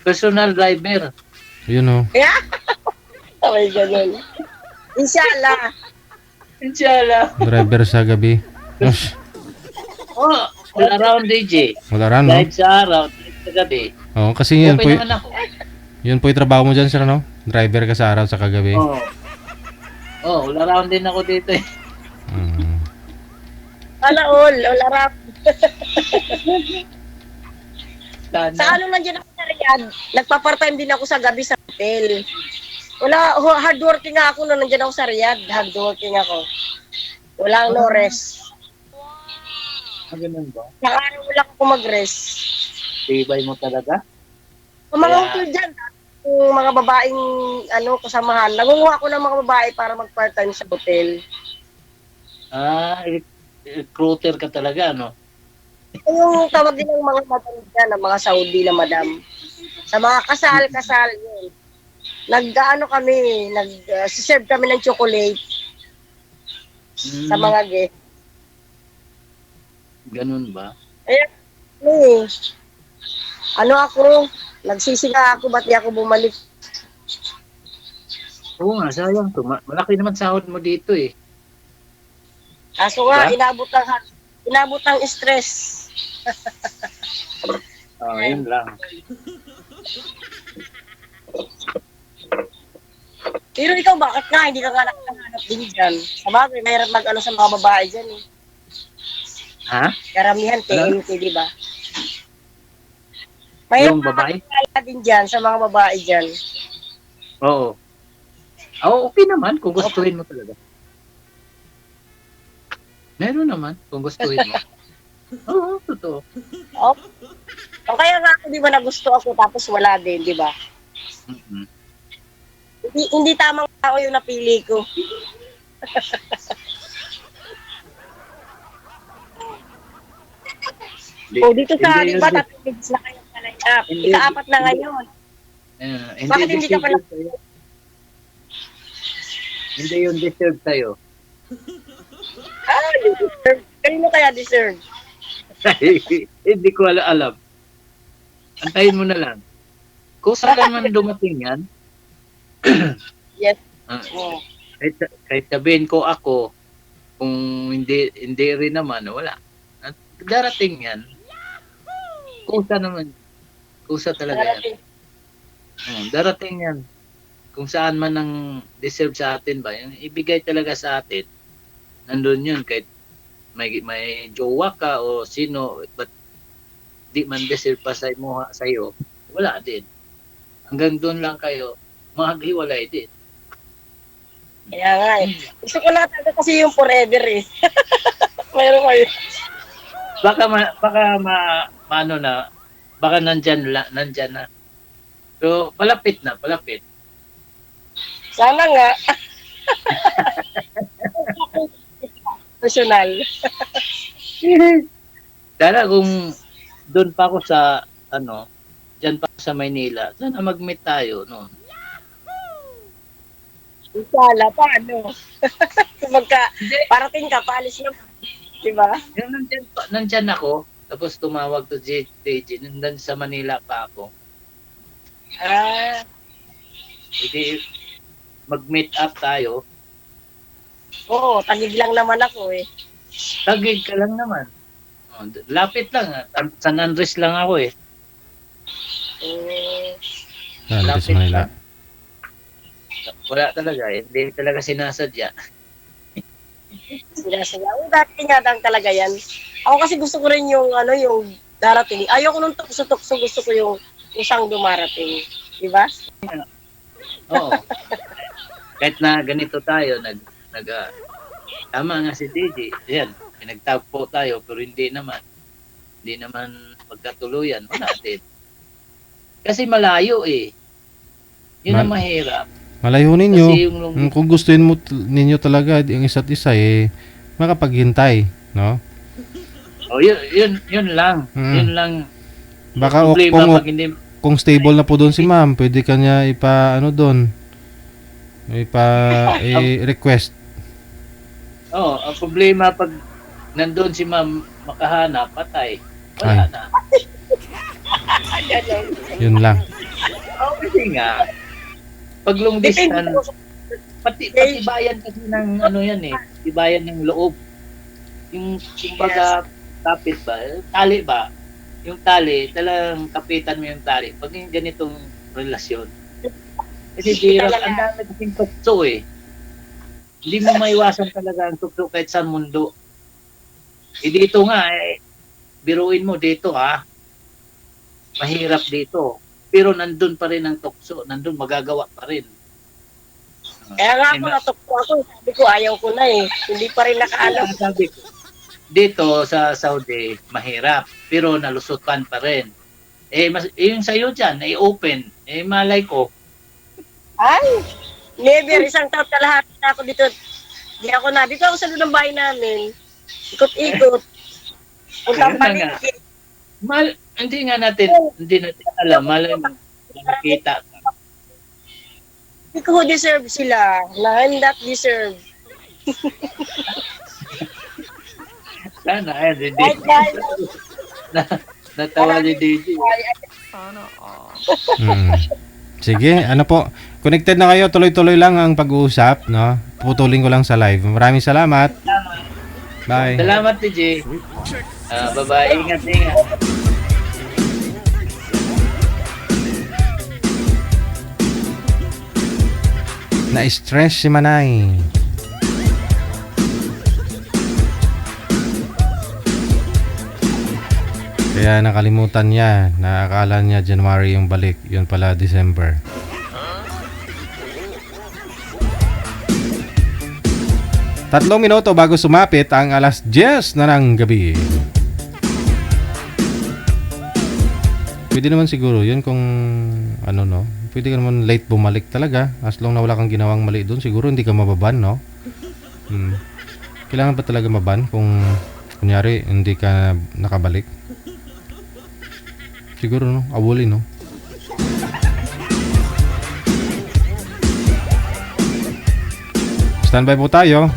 Personal driver. Yun, o. Okay, ganun. Inshallah. Inshallah. Driver sa gabi. Gosh, Oh, all around DJ. wala ran, no? Live sa araw, live sa gabi. Oo, kasi yun po, Okay naman ako. yun po yung trabaho mo dyan, sir, no? Driver ka sa araw sa kagabi. Oo. Oh, all around din ako dito eh. All around. Sana. Sa ano lang dyan ako sa Riyadh, nagpa-part-time din ako sa gabi sa hotel. Hardworking nga ako nung nandyan ako sa Riyadh. Hardworking ako. Walang no rest. Ganun ba? Nakaano lang ako mag-rest. Tibay mo talaga? Ang mga Kaya- hotel dyan, yung mga babaeng kasamahan, nangunguha ko ng mga babae para mag-part-time sa hotel. Recruiter ka talaga, no? Yung tawag din ng mga madam dyan, ng mga Saudi na madam. Sa mga kasal, yun. Nag-serve kami ng chocolate sa mga guest. Ganun ba? Ano ako, nagsisiga ako, ba't di ako bumalik? Oo nga, sayang to. Malaki naman sahod mo dito eh. Kaso nga, Diba? inabot ng stress. Yun lang. Pero ikaw, bakit nga hindi ka nga nakahanap din dyan? Sa bagay, mayroon mag-ano sa mga babae dyan eh. Ha? Karamihan, Ano? TNT, di ba? Yung Mayroon babae? mag din dyan sa mga babae dyan. Oo. Oo, okay naman kung gustuhin mo talaga. Meron naman kung gustuhin mo. Oo, totoo. Oh. O kaya nga ako, di ba, nagusto ako tapos wala din, di ba? Mm-mm. Hindi tamang tao yung napili ko. Dito sa, Hindi di ba, yun, 3 minutes na kayo sa line up. Hindi, Ika-4 na ngayon. Bakit hindi ka pala- sa'yo. Hindi yun deserve sa'yo. Deserve. Kanino kaya deserve? Hindi ko alam. Antayin mo na lang. Kung saan man dumating yan, Yes. ah, Oh. kahit sabihin ko ako, kung hindi rin naman, wala. At darating yan. Kusa naman. Kusa talaga yan. Darating yan. Kung saan man ang deserve sa atin ba, yung ibigay talaga sa atin, nandun yun. Kahit may jowa ka o sino, but di man deserve pa sa'yo, wala din. Hanggang doon lang kayo, maghiwalay din. Kaya nga eh. Gusto ko na talaga kasi yung forever eh. Mayroon kayo. Ano na, baka nandyan na. So, palapit na, palapit. Sana nga. Personal. Sana kung doon pa ako sa, dyan pa ako sa Maynila, sana mag-meet tayo, no? Insala pa, ano. Parating ka, paalis na. Diba? Yung nandyan ako, tapos tumawag to JJ, nandun sa Manila pa ako. Hindi, mag-meet up tayo. Oo, tagig lang naman ako eh. Tagig ka lang naman. Lapit lang. San Andres lang ako eh. Sa Manila. Wala talaga eh. Hindi talaga sinasadya. Sinasayaw. Dati nga lang talaga yan. Ako kasi gusto ko rin yung, yung darating. Ayoko nung tukso-tukso, gusto ko yung isang dumarating. Diba? Oo. Kahit na ganito tayo, tama nga si DJ. Yan, pinagtagpo tayo, pero hindi naman magkatuluyan. Wala din. Kasi malayo eh. Yun ang mahirap. Malayo ninyo. Kasi yung Kung gustuin mo ninyo talaga ang isa't isa makapaghintay, no? Oh, yun lang. Yun lang. Baka Problema pag hindi kung stable na po doon si ma'am, pwede kanya i-request. ang problema pag nandun si ma'am makahanap, patay. Wala Ay. na. Yun lang. Kasi nga, pag long distance, pati bayan kasi ng yan eh, tibayan ng loob. Yung kumbaga, kapit ba, tali ba? Yung tali, talagang kapitan mo yung tali. Pag yung ganitong relasyon. Kasi direct, ang dami kasing tukso eh. Hindi mo maiwasan talaga ang tukso kahit sa mundo. Dito nga biruin mo dito mahirap dito. Pero nandun pa rin ang tukso, nandun magagawa pa rin. Kaya nga ako natukso ako. Sabi ko, ayaw ko na eh. Hindi pa rin nakaalam. Sabi ko, dito sa Saudi, mahirap. Pero nalusutan pa rin. Yung sa'yo dyan, open. Malay ko. Ay! Never, isang taon kalahati na ako dito. Dito ako sa lulong bahay namin. Ikot-ikot. Punta Ayun pa na nga. Hindi natin alam. Malay mo, nakita ka. Hindi ko deserve sila. I'm not deserve. Sana, Right, guys. Natawa ni DJ. Mm. Sige, ano po. Connected na kayo. Tuloy-tuloy lang ang pag-uusap, no? Putulin ko lang sa live. Maraming salamat. Bye. Salamat, TJ. Bye-bye. Ingat, ingat. Na-stress si Manay. Kaya nakalimutan niya. Naakala niya January yung balik. Yun pala December. Tatlong minuto bago sumapit ang alas 10 na ng gabi. Pwede naman siguro yun kung ano, no? Pwede ka naman late bumalik talaga. As long na wala kang ginawang mali doon, siguro hindi ka mababan, no? Kailangan ba talaga maban kung kunyari hindi ka nakabalik? Siguro, no? Awulin, no? Standby po tayo.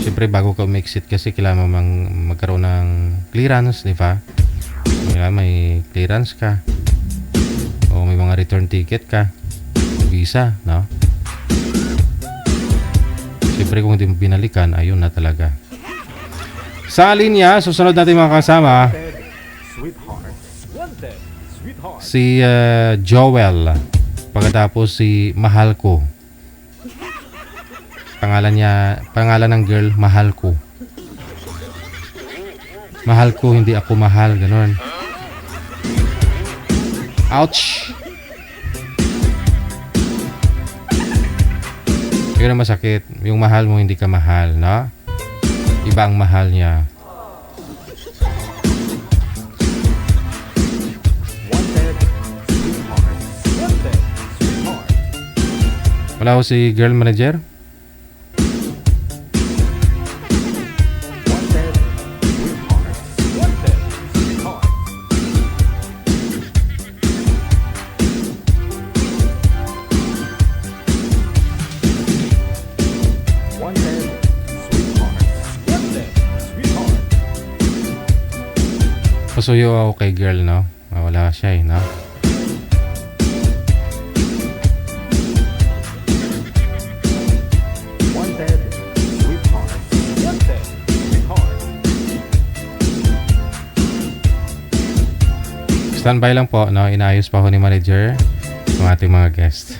Siyempre bago ka umexit kasi kailangan mo magkaroon ng clearance, di ba? May clearance ka. O may mga return ticket ka. Visa, no? Siyempre kung hindi mo binalikan, ayun na talaga. Sa linya, susunod natin mga kasama, si Joel. Pagkatapos si Mahal Ko. Pangalan ng girl, Mahal Ko. Mahal ko, hindi ako mahal, ganun. Ouch! Yun ang masakit. Yung mahal mo, hindi ka mahal, no? Iba ang mahal niya. Wala ko si girl manager. Pasuyo ako kay girl, no? Wala siya, no? Standby lang po, no? Inaayos pa ho ni manager ng ating mga guest.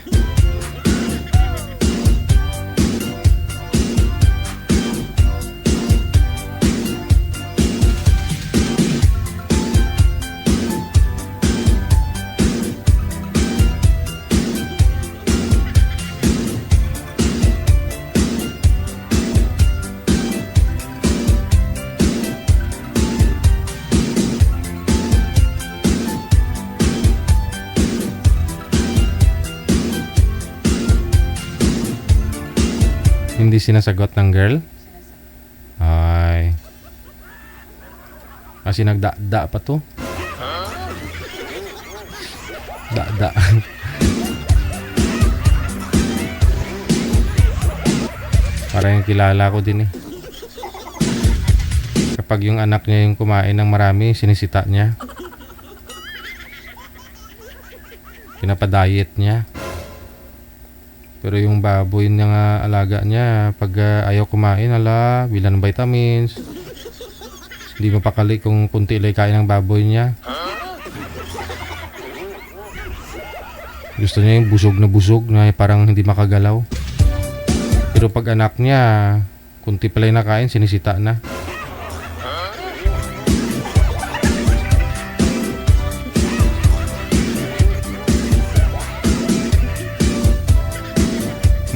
Hindi sinasagot ng girl. Ay. Kasi nagda-da pa to. Da-da. Parang yung kilala ko din eh. Kapag yung anak niya yung kumain ng marami, sinisita niya. Pinapadiet niya. Pero yung baboy ng alaga niya, pag ayaw kumain, bilang ng vitamins. Hindi mapakali kung kunti lang kain ng baboy niya. Gusto niya yung busog na parang hindi makagalaw. Pero pag anak niya, kunti pala yung nakain, sinisita na.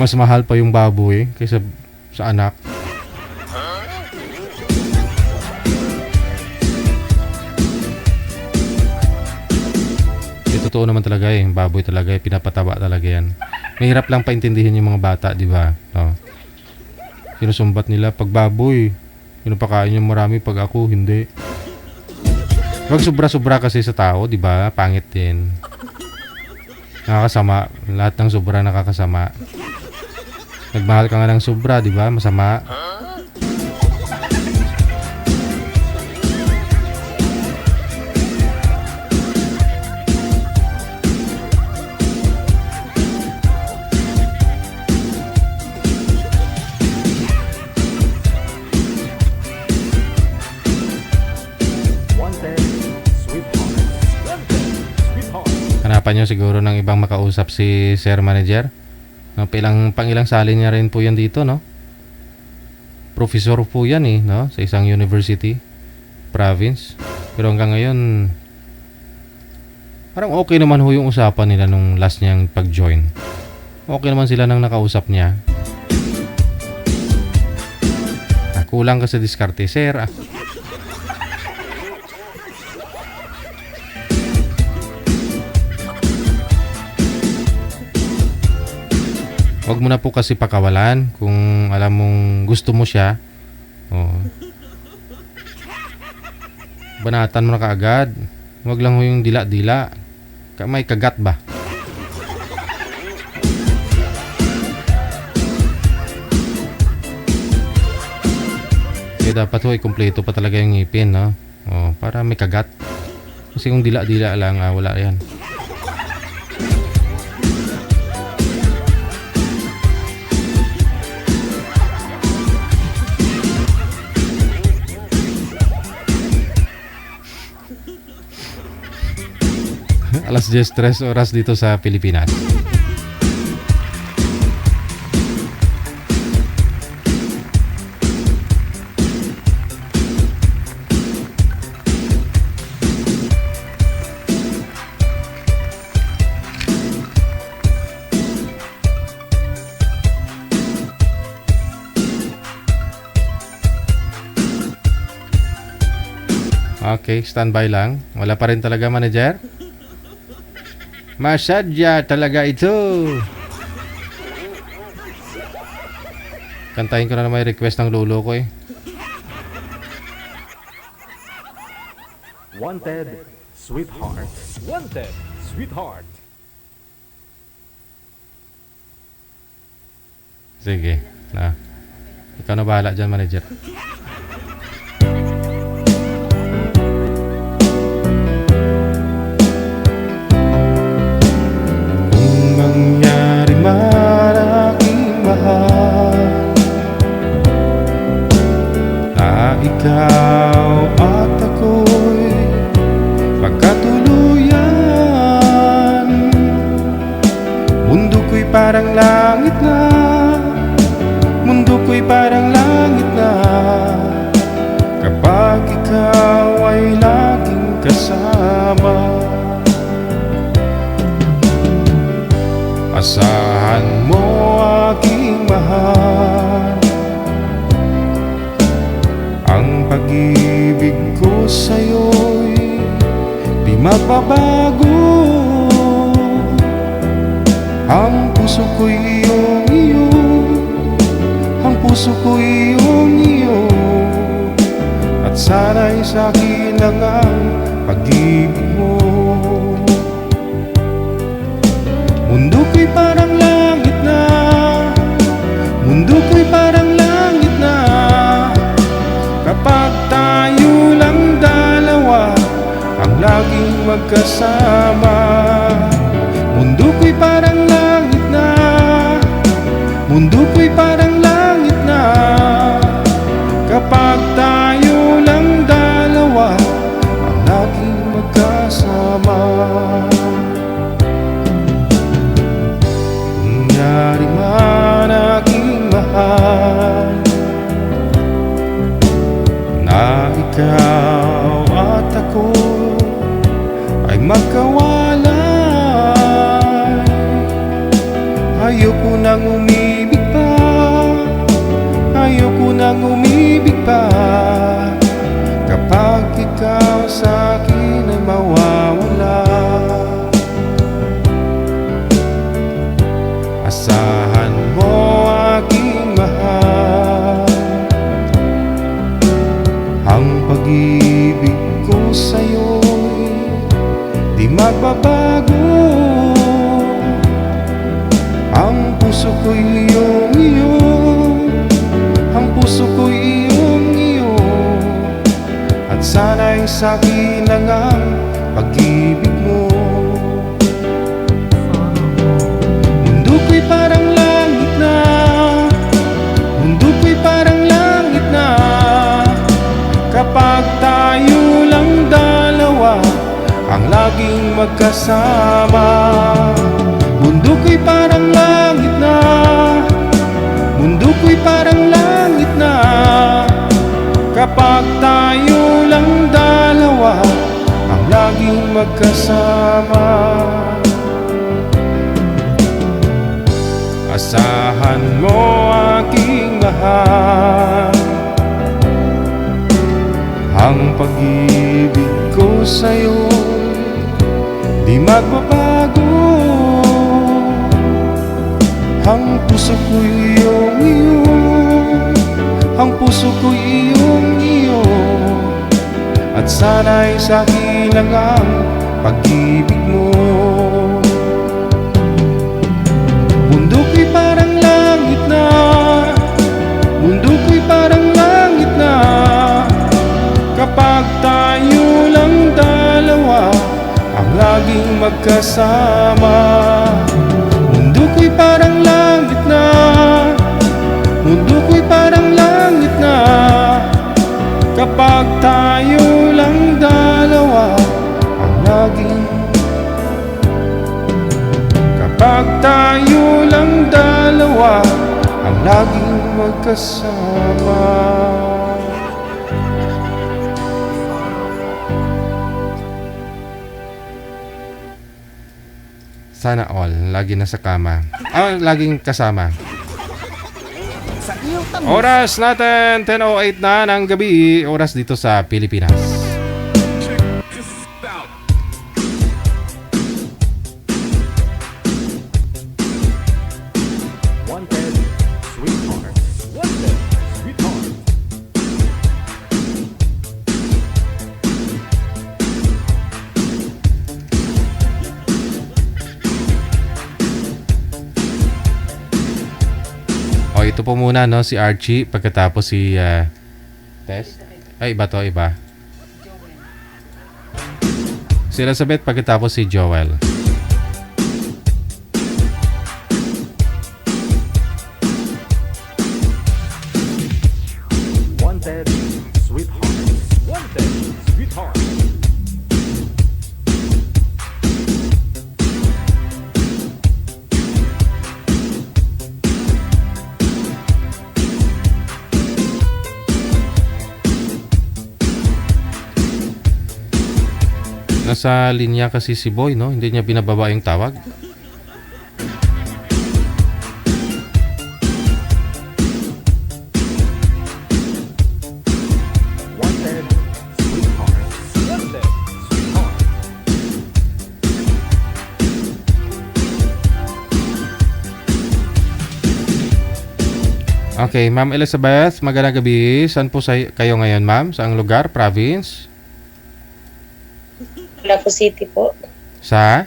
Mas mahal pa yung baboy kaysa sa anak. Totoo naman talaga yung baboy talaga, pinapataba talaga yan. Mahirap lang paintindihin yung mga bata, di ba? No. Sinusumbat nila pag baboy, pinapakain yung marami, pag ako hindi. Pag sobra-sobra kasi sa tao, di ba? Pangit din. Nakakasama, lahat ng sobra nakakasama. Nagmahal ka nga ng sobra, di ba? Masama. naisipan nyo siguro ng ibang makausap si Sir Manager. No, pangilang sali niya rin po yan dito, no? Professor po yan eh, no? Sa isang university, province. Pero hanggang ngayon, parang okay naman ho yung usapan nila nung last niyang pag-join. Okay naman sila nang nakausap niya. Kulang ka sa diskarte, sir. Huwag mo na po kasi pakawalan kung alam mong gusto mo siya. Oh. Banatan mo na kaagad. Huwag lang ho yung dila-dila. May kagat ba? Kaya dapat ho, kumpleto pa talaga yung ngipin, no? Oh, para may kagat. Kasi kung dila-dila lang, wala yan. Alas 10:03 oras dito sa Pilipinas. Okay, standby lang. Wala pa rin talaga, manager? Masadya talaga ito. Kantahin ko na may request ng lolo ko eh. Wanted, Sweetheart. Wanted, Sweetheart. Sige. Na. Ikaw na bahala dyan, manager. Mangyari man aking mahal na ikaw at ako'y magkatuluyan. Mundo ko'y parang langit na, mundo ko'y parang langit na, kapag ikaw ay laging kasama. Asahan mo aking mahal, ang pag-ibig ko sa'yo'y di magbabago. Ang puso ko'y iyong-iyo, ang puso ko'y iyong-iyo, at sana'y sa'kin lang ang pag-ibig mo. Mundo ko'y parang langit na, mundo ko'y parang langit na, kapag tayo lang dalawa ang laging magkasama. Mundo ko'y parang langit na, mundo ko'y parang langit na, kapag tayo lang dalawa ang laging magkasama. Nangyari man aking mahal na ikaw at ako ay magkawalay. Ayoko nang umibig pa, ayoko nang umibig pa, kapag ikaw sa'kin ay mawawala. Asahan mo aking mahal, ang pag-ibig ko sa'yo'y di magbabago. Ang puso ko'y iyong-iyo, ang puso ko'y iyong-iyo, at sana'y sa'kin lang ang pag-ibig mo. Mundo ko'y parang langit na, mundo ko'y parang langit na, kapag tayo lang dalawa ang laging magkasama. Mundo ko'y parang langit na, mundo ko'y parang langit na, kapag tayo lang dalawa ang laging magkasama. Asahan mo aking mahal, ang pag-ibig ko sa'yo di magbabago. Ang puso ko'y iyong-iyo, ang puso ko'y iyong-iyo, at sana'y sa akin lang ang pag-ibig mo. Mundo ko'y parang langit na, mundo ko'y parang langit na, kapag tayo lang dalawa ang laging magkasama. Mundo ko'y parang langit na, mundo ko'y parang langit na, kapag tayo lang dalawa ang laging, kapag tayo lang dalawa ang laging magkasama. Sana all, lagi nasa kama. Laging kasama. Oras natin, 10:08 na ng gabi. Oras dito sa Pilipinas. Wanted, sweetheart. Wanted, sweetheart. O, ito po muna, no, si Archie, pagkatapos si Tess. Ay, iba to, iba. Si Elizabeth, pagkatapos si Joel. Wanted, sweetheart. Wanted, sweetheart. Nasa linya kasi si Boy, no? Hindi niya binababa yung tawag. Wanted, sweetheart. Wanted, sweetheart. Okay, Ma'am Elizabeth, magandang gabi. Saan po kayo ngayon, ma'am? Saang lugar? Province? Lapu City po. Sa?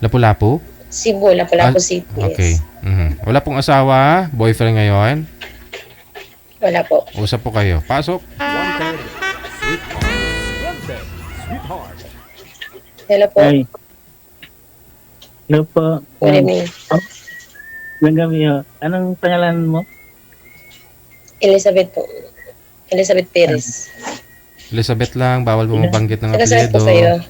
Lapu-Lapu? Cebu, Lapu-Lapu City. Okay. Yes. Wala pong asawa? Boyfriend ngayon? Wala po. Usap po kayo. Pasok. Wanted, sweetheart. Wanted, sweetheart. Hello po. Ay. Hello po. Good evening. Magandang gabi ho. Anong pangalan mo? Elizabeth po. Elizabeth Perez. Elizabeth lang. Bawal po mabanggit ng Taga-saan apelyido. po kayo?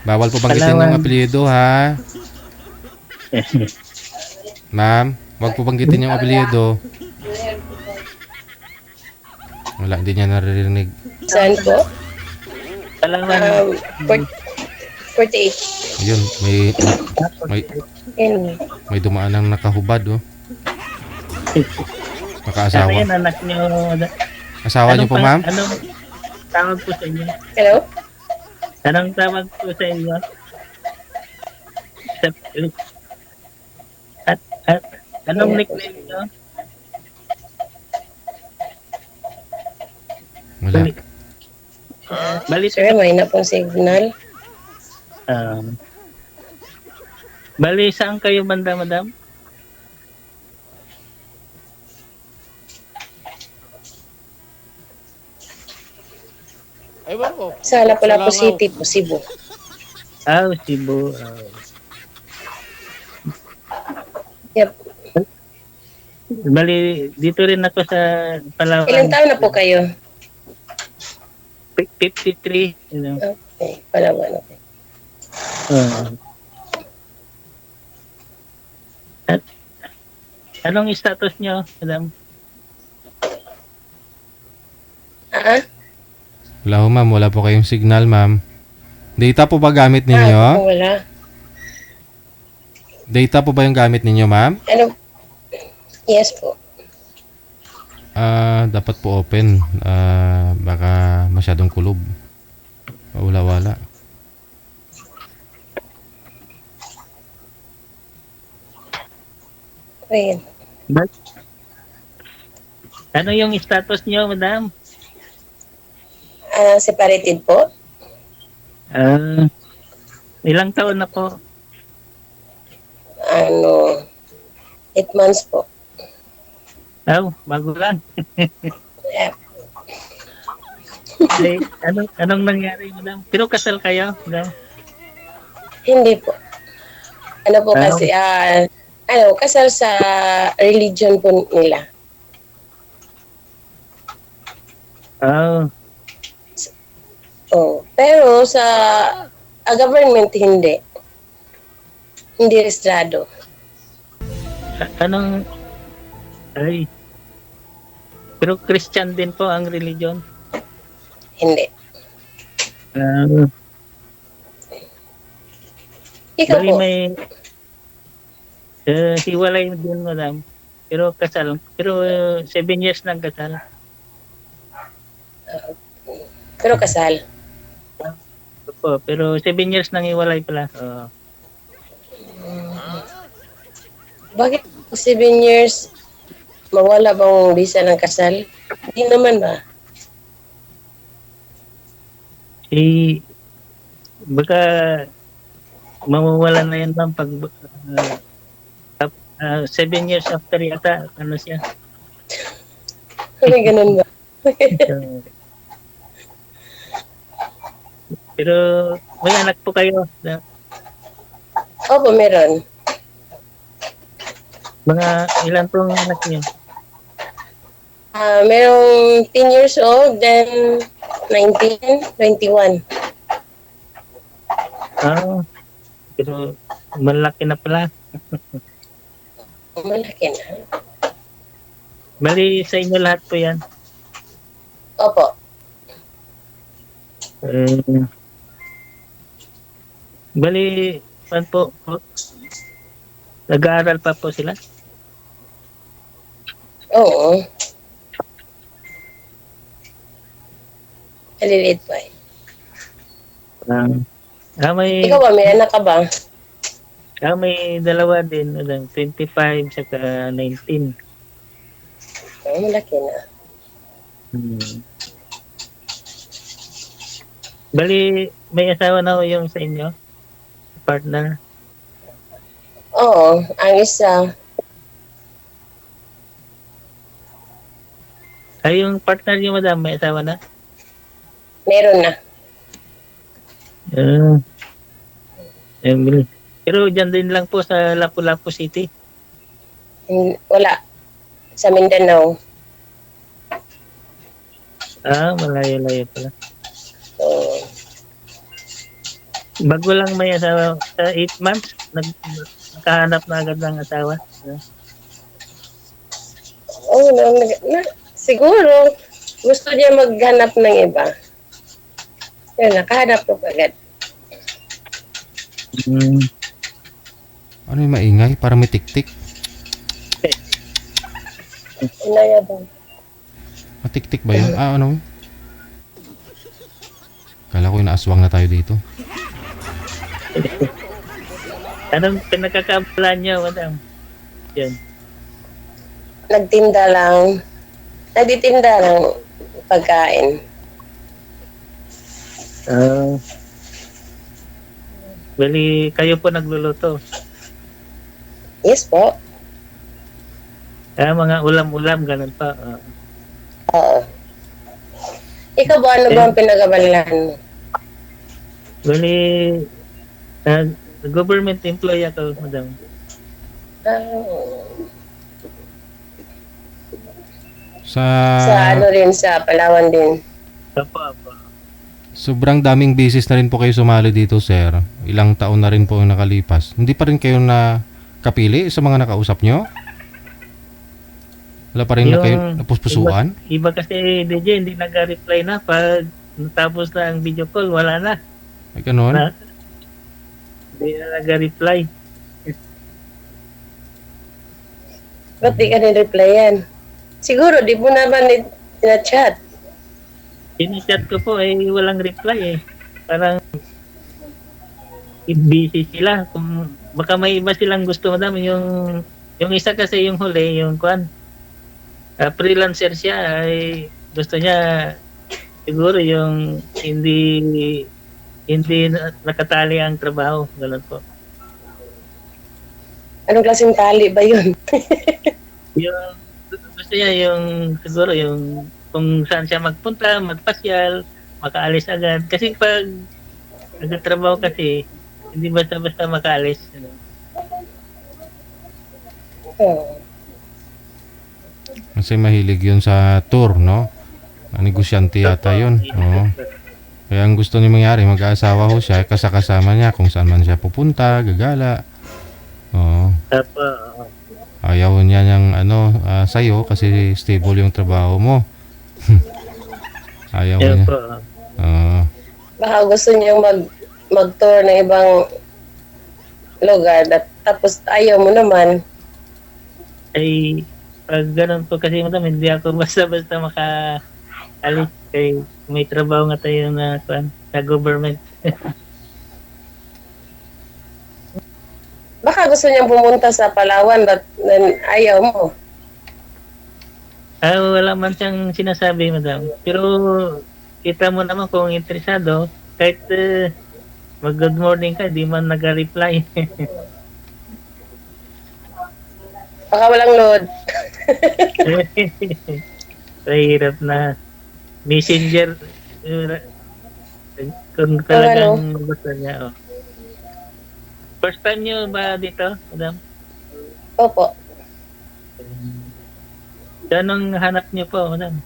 Bawal po banggitin ng Palawan. apelyido, ha? Ma'am, wag po banggitin yung apelyido. Wala, hindi niya naririnig. Saan po? Palawan. 48. Ayun, Anyway. may dumaan ng nakahubad, oh. Ano Nakaasawa. yan, anak niyo? Asawa niyo po, ma'am? Anong tawag po sa inyo? Hello? Anong tawag po sa inyo? At anong nickname niyo? Wala. Bali, Sir, may na pong signal. bali, saan kayo banda, madam? Ewan ko. Sa Lapu-Lapu Langaw. City po, Cebu. Cebu. Yep. Bali, dito rin ako sa Palawan. Ilang taon na po kayo? 53. You know. Okay, Palawan. Okay. Ah. At, anong status nyo, madam? Ah? Wala ho ma'am, wala po kayong signal ma'am. Data po ba gamit ninyo? Wala. Data po ba yung gamit ninyo ma'am? Ano? Yes po. Dapat po open. Baka masyadong kulob. Wala. Wait. Ano yung status nyo, madam? Separated po? Ilang taon na po? 8 months po. Bago lang. Yeah. Ay, anong nangyari, madam? Pero kasal kayo, madam? Hindi po. Ano po kasi, kasal sa religion po nila. Pero sa government, hindi. Hindi registrado. Pero Christian din po ang religion? Hindi. Ikaw Bali po? may hiwalay din, madam. Pero kasal. Pero 7 years nang kasal. Pero kasal. Opo, pero 7 years nang hiwalay pala. Bakit 7 years mawala bang visa ng kasal? Hindi naman ba? Baka mawawala na yan lang pag 7 years after yata, ano siya. May ganun ba? Pero may anak po kayo. Opo, meron. Mga ilan pong anak niyo? Merong 10 years old, then 19, 21. Pero malaki na pala. Malaki na. Bali sa inyo lahat po yan. Opo. Bali, pan po, nag-aaral pa po sila? Oo. Maliliit pa eh. May, Ikaw ba, may anak ka ba? may dalawa din, 25 saka 19. Malaki na. Bali, may asawa na ho yung sa inyo? Partner? Oo, ang isa. Ay, yung partner niyo, madam, may asawa na? Meron na. Pero dyan din lang po sa Lapu-Lapu City. Wala. Sa Mindanao. Malayo-layo pala. Bago lang may asawa, sa 8 months, nakahanap na agad ng asawa. Siguro, gusto niya maghanap ng iba. Yun, nakahanap ko agad. Ano yung maingay? Parang may tik-tik. Inaya ba? Matik-tik ba yun? Ano? Kala ko inaaswang na tayo dito. Anong pinagkakabalan niyo, madam? Yan. Nagtitinda lang pagkain. Bali, kayo po nagluluto. Yes po. Mga ulam-ulam, ganun pa. Oo. Ikaw ba, ano ba ang pinagabalahan mo? Bali, government employee ako, madam. Sa ano rin, sa Palawan din. Apa. sobrang daming beses na rin po kayo sumali dito, sir. ilang taon na rin po ang nakalipas. Hindi pa rin kayo na kapili sa mga nakausap nyo? Wala pa rin na kayo napuspusuan? Iba kasi DJ, hindi nag-reply na. Pag natapos na ang video call, wala na. Ay, ganun? Hindi na nag-reply. Ba't di ka ni-replyan? Siguro, di mo naman na-chat. Sinachat ko po, walang reply eh. Parang busy sila. Kung baka may iba silang gusto, madam. Yung isa kasi yung huli, yung freelancer siya, ay gusto niya siguro yung hindi nakatali ang trabaho. Ganun po. Anong klaseng tali ba yun? Yung gusto niya yung siguro yung kung saan siya magpunta, magpasyal, makaalis agad. Kasi pag nagtatrabaho kasi, hindi basta-basta makaalis. Kasi mahilig yun sa tour, no? Negosyante yata yun. Oo. Kaya ang gusto niya mangyari, mag-aasawa ho siya, kasama niya kung saan man siya pupunta, gagala. Oo. Ayaw niya niyang sa'yo kasi stable yung trabaho mo. Ayaw niya. Baka gusto niya mag-tour ng ibang lugar tapos ayaw mo naman. Ay, pag ganun po kasi madam, hindi ako basta-basta makaalis kay may trabaho nga tayo sa government. Baka gusto niyang pumunta sa Palawan but ayaw mo. Wala man siyang sinasabi, madam. Pero kita mo naman kung interesado, kahit mag-good morning ka, di man nag-reply. Baka walang load. Mahirap na. Messenger. Kung talagang gusto niya. Oh. First time niyo ba dito, madam? Opo. Anong hanap niyo po, madam?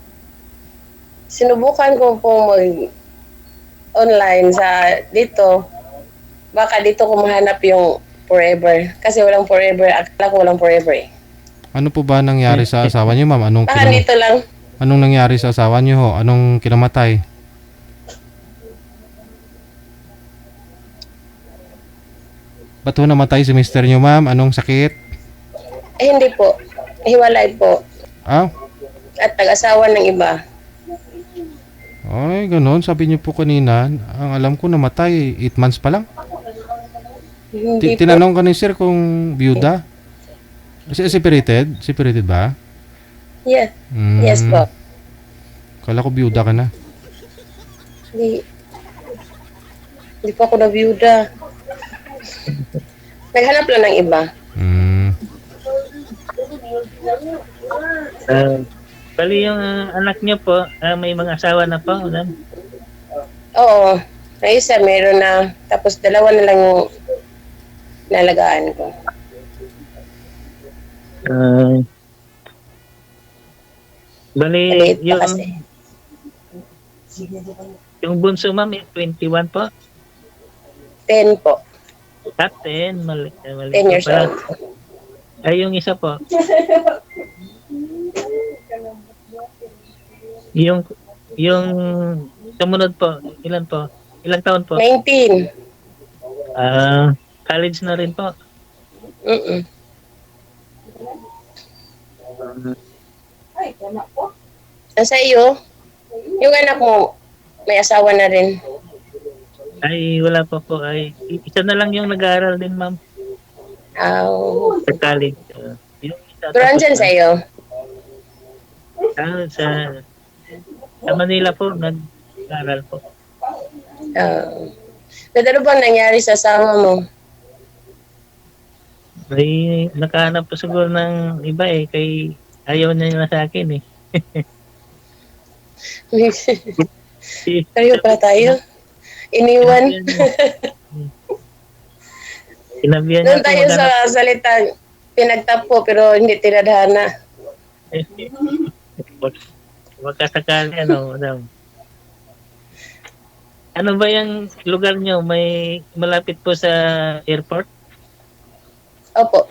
Sinubukan ko po online sa dito. Baka dito ko mahanap yung forever. Kasi walang forever. Akala ko walang forever eh. Ano po ba nangyari sa asawa niyo, ma'am? Baka dito lang. Anong nangyari sa asawa niyo ho? Anong kinamatay? Ba't ho namatay si mister niyo, ma'am? Anong sakit? Hindi po. Hiwalay po. Ah? At nag-asawa ng iba. Ay, ganun. Sabi niyo po kanina, ang alam ko namatay, 8 months pa lang. Hindi po. Tinanong ka ni sir kung byuda? Separated? Separated ba? Yeah. Yes po. Kala ko byuda ka na. Hindi pa ako na-byuda. Naghanap lang ng iba. Bali yung anak niyo po, may mga asawa na po, madam? Oo. Yung isa meron na. Tapos dalawa na lang yung nalagaan ko. Bali, Maliit pa kasi. yung bunso ma'am, 21 po? 10 po. 10, mali 10 years pala. old. Ay, yung isa po. yung sumunod po, ilan po? Ilang taon po? 19. College na rin po. Sa iyo, yung anak mo, may asawa na rin. Ay, wala pa po. Ay, isa na lang yung nag-aaral din, ma'am. Sa college. Yung isa, Pero andyan sa iyo? Sa Manila po, nag-aaral po. Ano bang nangyari sa asawa mo? Ay, nakahanap po siguro ng iba eh. Kay ayaw niya na sa akin eh. Kayo pala tayo? Iniwan? Sinabihan niya Doon tayo sa salita, pinagtapo pero hindi tinadhana. Magkasakali, ano, madam? Ano ba yung lugar nyo? May malapit po sa airport? Opo.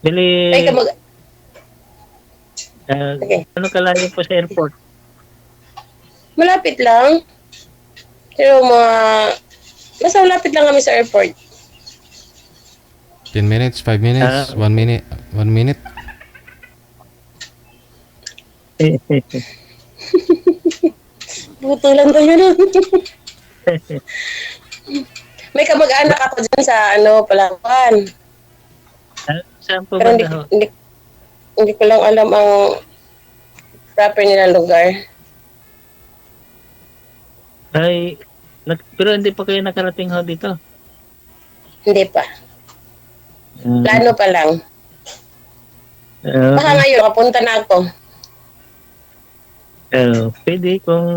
Bili, Ay, kamag... Okay. ano kalayo po sa airport? Malapit lang. Pero nasa malapit lang kami sa airport. 10 minutes, 5 minutes, 1 minute, 1 minute. Buto lang tayo nun. May kamag-anak ako dyan sa Palawan. Saan po Pero ba hindi, ho? hindi, hindi ko lang alam ang proper nila lugar. Ay, pero hindi pa kayo nakarating ho dito? Hindi pa. Plano pa lang. Baka ngayon, kapunta na ako. Pwede kung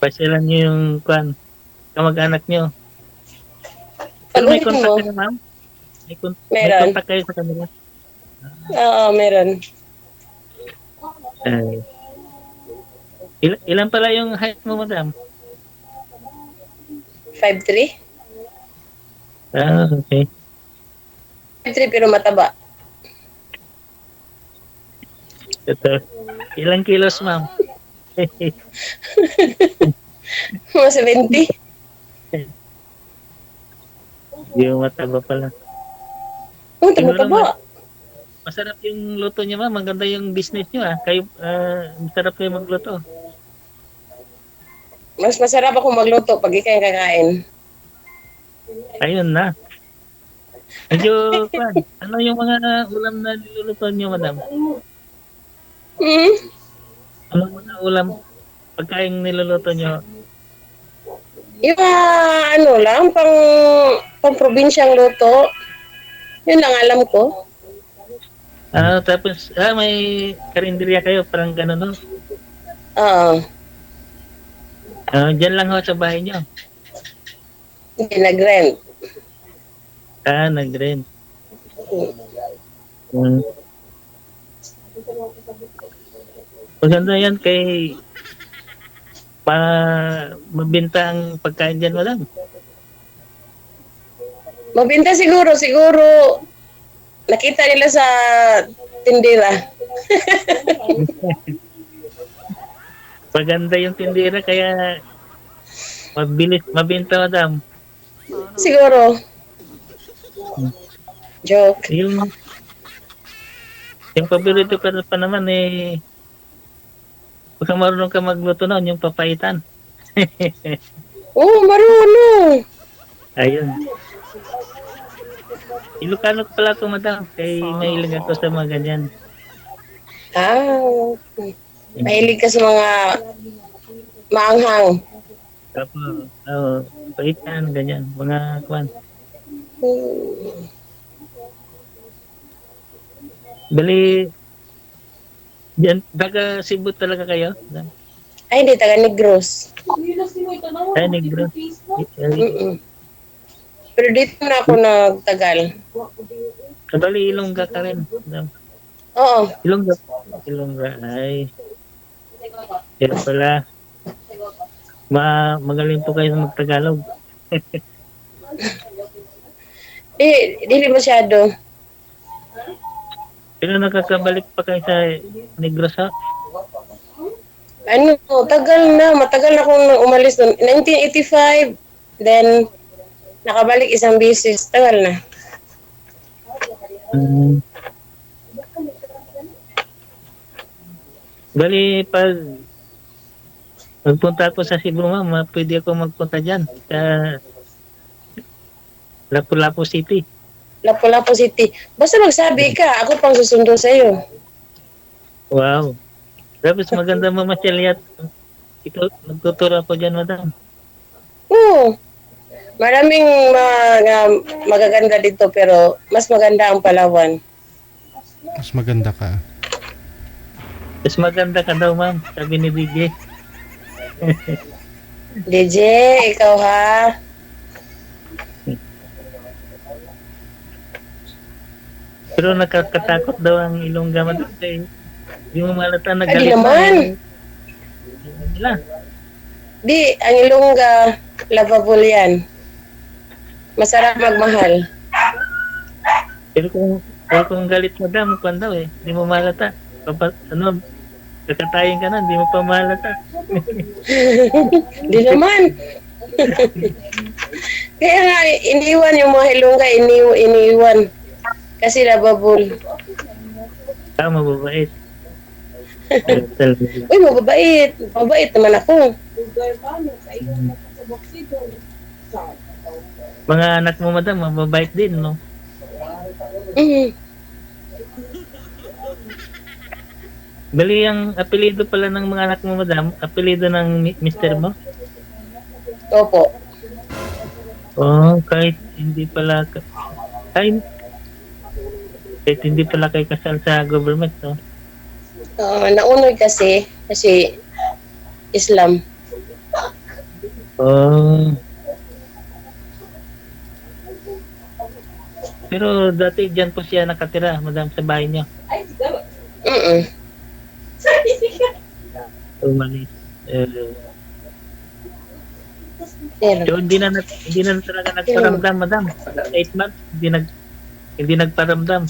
pasyalan nyo yung kamag-anak nyo. Pero may Pag-uwi mo, contact kayo, ma'am? May Meron. contact kayo sa kanila? Oo, meron. Ilan pala yung height mo, madam? 5'3"? Okay. 5'3" pero mataba. Ito. Ilang kilos, ma'am? Mga 70. Yung mataba pala. Oh, mataba. Masarap yung luto niya, ma'am. Maganda yung business niyo, Kayo, masarap kayo magluto. Mas masarap ako magluto pag ikaw yung kakain. Ayun na. Medyo, ano yung mga ulam na niluluto niyo, madam? Ano mga ulam, pagkain niluluto niyo? Yung lang, pang probinsyang luto. Yun lang alam ko. Tapos, may karinderya kayo, parang gano'n, no? Oo. Diyan lang ho sa bahay niyo. Hindi, nag-rent. Nag-rent. Maganda yan kay mabinta ang pagkain dyan, madam. Mabinta siguro. Nakita nila sa tindera. Maganda yung tindera kaya mabinta, madam. Siguro. Joke. Yung paborito ko pa naman pagka marunong ka magluto noon, yung papaitan. Marunong. Ayun. Ilocano ko pala ito, madam. Kaya mahilig ako sa mga ganyan. Mahilig ka sa mga maanghang. Tapos, paitan, ganyan. Mga kwan. Bali, diyan, taga Cebu talaga kayo? Ay, hindi. Taga Negros. Negros. Pero dito na ako nagtagal. Bali, Ilongga ka rin. Oo. Ilongga. Ay. Kaya pala, magaling po kayo magtagalog. Hindi masyado. Pero nakakabalik pa kayo sa Negros, ha? Tagal na. Matagal na akong umalis noon. 1985. Then, nakabalik isang beses. Tagal na. Bali, pag magpunta ako sa Cebu, ma'am, pwede ako magpunta dyan sa Lapu-Lapu City. Lapu-Lapu City. Basta magsabi ka, ako pang susundo sa'yo. Wow. Tapos maganda mamasyal at ikaw, nagtuturo ako dyan, madam. Oo. Maraming magaganda dito pero mas maganda ang Palawan. Mas maganda ka. Mas maganda ka daw, ma'am. Sabi ni DJ. DJ, ikaw ha? Pero nakakatakot daw ang Ilongga, madam. Di mo malata na Ay, di galit naman. Nila. Di, ang Ilongga, lovable yan. Masarap magmahal. Pero kung galit madam, kung daw eh, di mo malata. Kakatayin ka na, di mo pa malata. Di naman. Kaya nga, iniwan yung mga Ilongga, iniwan. Kasi lovable. Mababait. Uy, mababait. Mababait naman ako. Mga anak mo madam, mababait din, no? Mhm. Bali, ang apelido pala ng mga anak mo madam, apelido ng mister mo? Opo. Kahit hindi pala, kahit hindi pala kayo kasal sa government, no? Naunod kasi Islam. Pero dati dyan po siya nakatira, madam, sa bahay niyo. Mm. Umalis. Pero, So, hindi na talaga nagparamdam, madam. 8 months, hindi nagparamdam.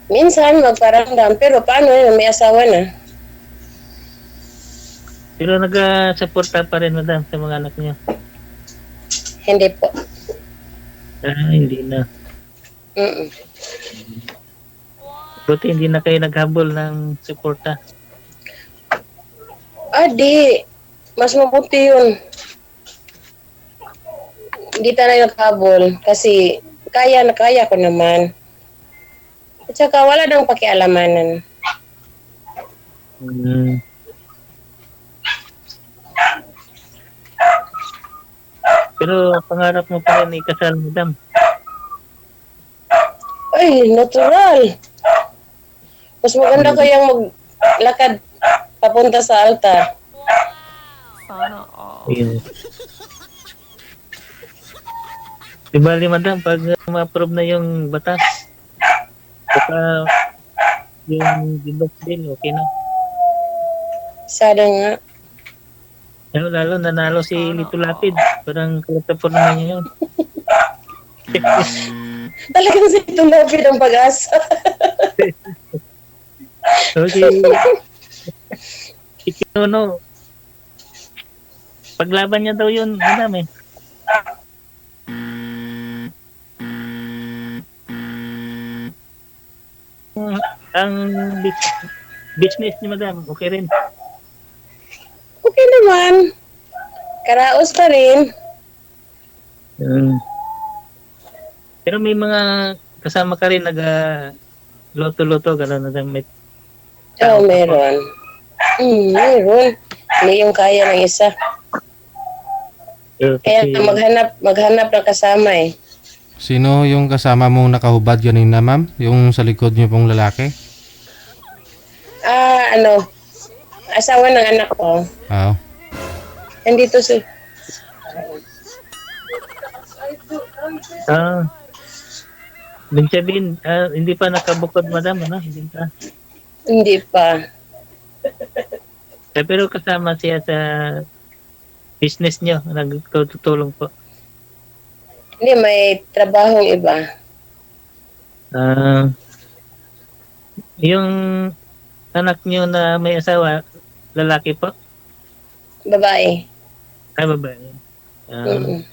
minsan magparamdam, pero paano yun? May asawa na. Pero nag-suporta pa rin, madam, sa mga anak niyo. Hindi po. Hindi na. Mm. Buti hindi na kayo naghabol ng suporta. Di. Mas mabuti yun. Hindi tayo naghabol kasi kaya ko naman. At saka wala nang pakialamanan. Pero pangarap mo pa rin ikasal, madam. Ay, natural. Mas maganda kayang maglakad papunta sa altar. Ayun. Di bali, madam, pag ma-approve na yung batas, saka yung divorce bill, okay na. Sana nga. Lalo nanalo si Lito Lapid. Parang kalatapo naman niya yun. Talagang si Tulapid ang pag-asa. Okay. Si Pinuno, paglaban niya daw yun, madam eh. Ang business ni madam, okay rin. Okay naman. Karaos pa rin. Pero may mga kasama ka rin loto-loto, gano'n na may Meron. Meron. Hindi yung kaya ng isa. Kaya maghanap ng kasama eh. Sino yung kasama mong nakahubad kanina, ma'am? Yung sa likod niyo pong lalaki? Asawa ng anak ko. Oo. Nandito si... Ibig sabihin, hindi pa nakabukod, madam, ano? Hindi pa. Hindi pa. Pero kasama siya sa business niyo, nagtutulong po. Hindi, may trabahong iba. Yung anak niyo na may asawa, lalaki po? Babae. Babae. Mm-mm.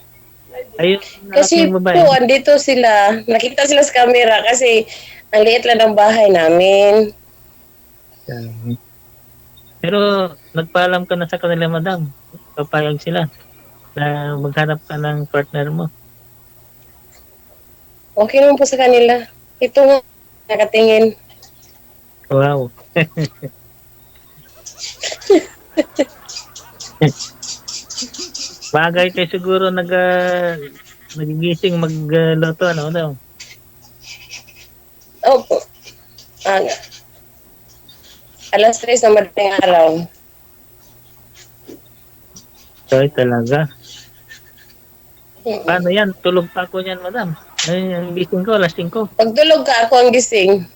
Ayun, Kasi po, andito sila. Nakita sila sa camera kasi ang liit lang ng bahay namin. Pero nagpaalam ka na sa kanila, madam. Papayag sila na maghanap ka ng partner mo. Okay naman po sa kanila. Ito nga, nakatingin. Wow. Bagay kayo siguro nagigising magloto, ano daw? Opo. Alas 3 na madaling araw. Sorry talaga. Paano yan? Tulog pa ako niyan, madam. Ay, ang gising ko, alas 5. Pag tulog ka, ako ang gising.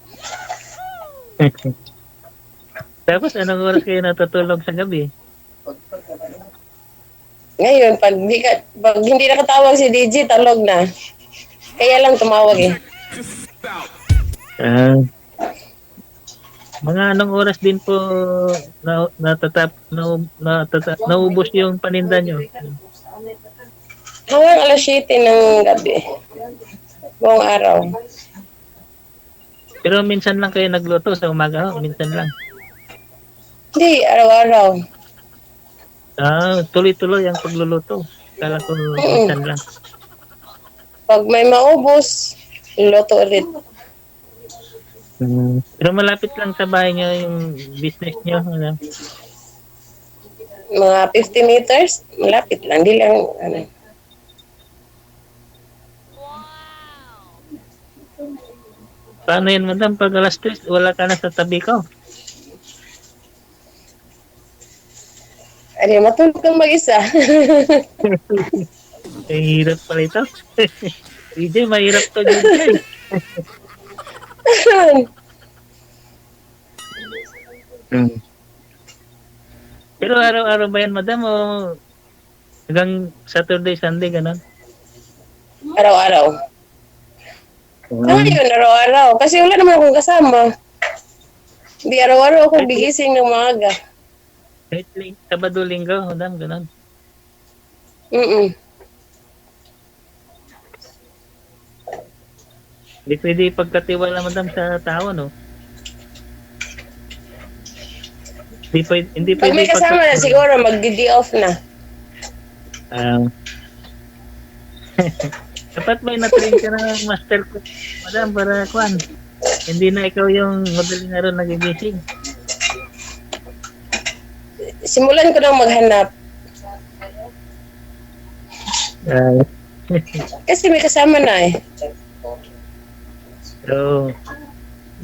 Tapos anong oras kayo natutulog sa gabi? Ngayon, pag hindi nakatawag si DJ, talog na. Kaya lang tumawag eh. Ah, mga anong oras din po naubos yung paninda nyo? Hanggang alas 7 ng gabi. Buong araw. Pero minsan lang kayo nagluto sa umaga, minsan lang. Hindi, araw-araw. Ah, tuloy-tuloy ang pagluluto. Kala ko minsan lang. Pag may maubos, luto ulit. Pero malapit lang sa bahay nyo yung business nyo. Ano? Mga 50 meters, malapit lang. Di lang, ano. Paano yan, madam? Pag alas 3, wala ka na sa tabi ko. Ano, matulog kang mag-isa. Ang hirap pala ito. DJ, mahirap to DJ. Pero araw-araw ba yan, madam? O hanggang Saturday, Sunday, ganun? Araw-araw. Ngayon, araw-araw. Kasi wala naman akong kasama. Hindi araw-araw ako bigising ng maaga. Kahit Sabado, Linggo, madam, ganun. Hindi pwede pagkatiwala, madam, sa tao, no? Hindi Pag may kasama na siguro, mag-day off na. Dapat may na-train ka na master cook, madam, para kwan. Hindi na ikaw yung madaling araw nagigising. Simulan ko nang maghanap. Kasi may kasama na eh. So,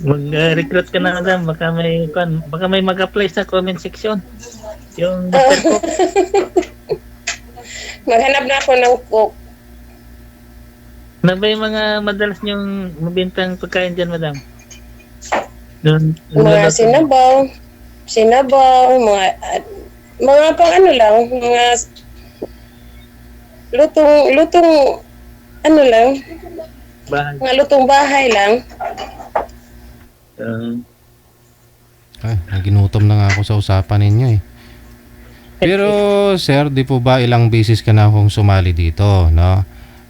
mag-recruit ka na, madam. Baka may mag-apply sa comment section. Yung master cook. Maghanap na ako ng cook. Ano ba yung mga madalas niyong mabintang pagkain dyan, madam? Mga sinabaw, mga pang ano lang, mga lutong ano lang, Bahay. mga lutong bahay lang. Ginutom na nga ako sa usapan ninyo eh. Pero sir, di po ba ilang beses ka na akong sumali dito, no?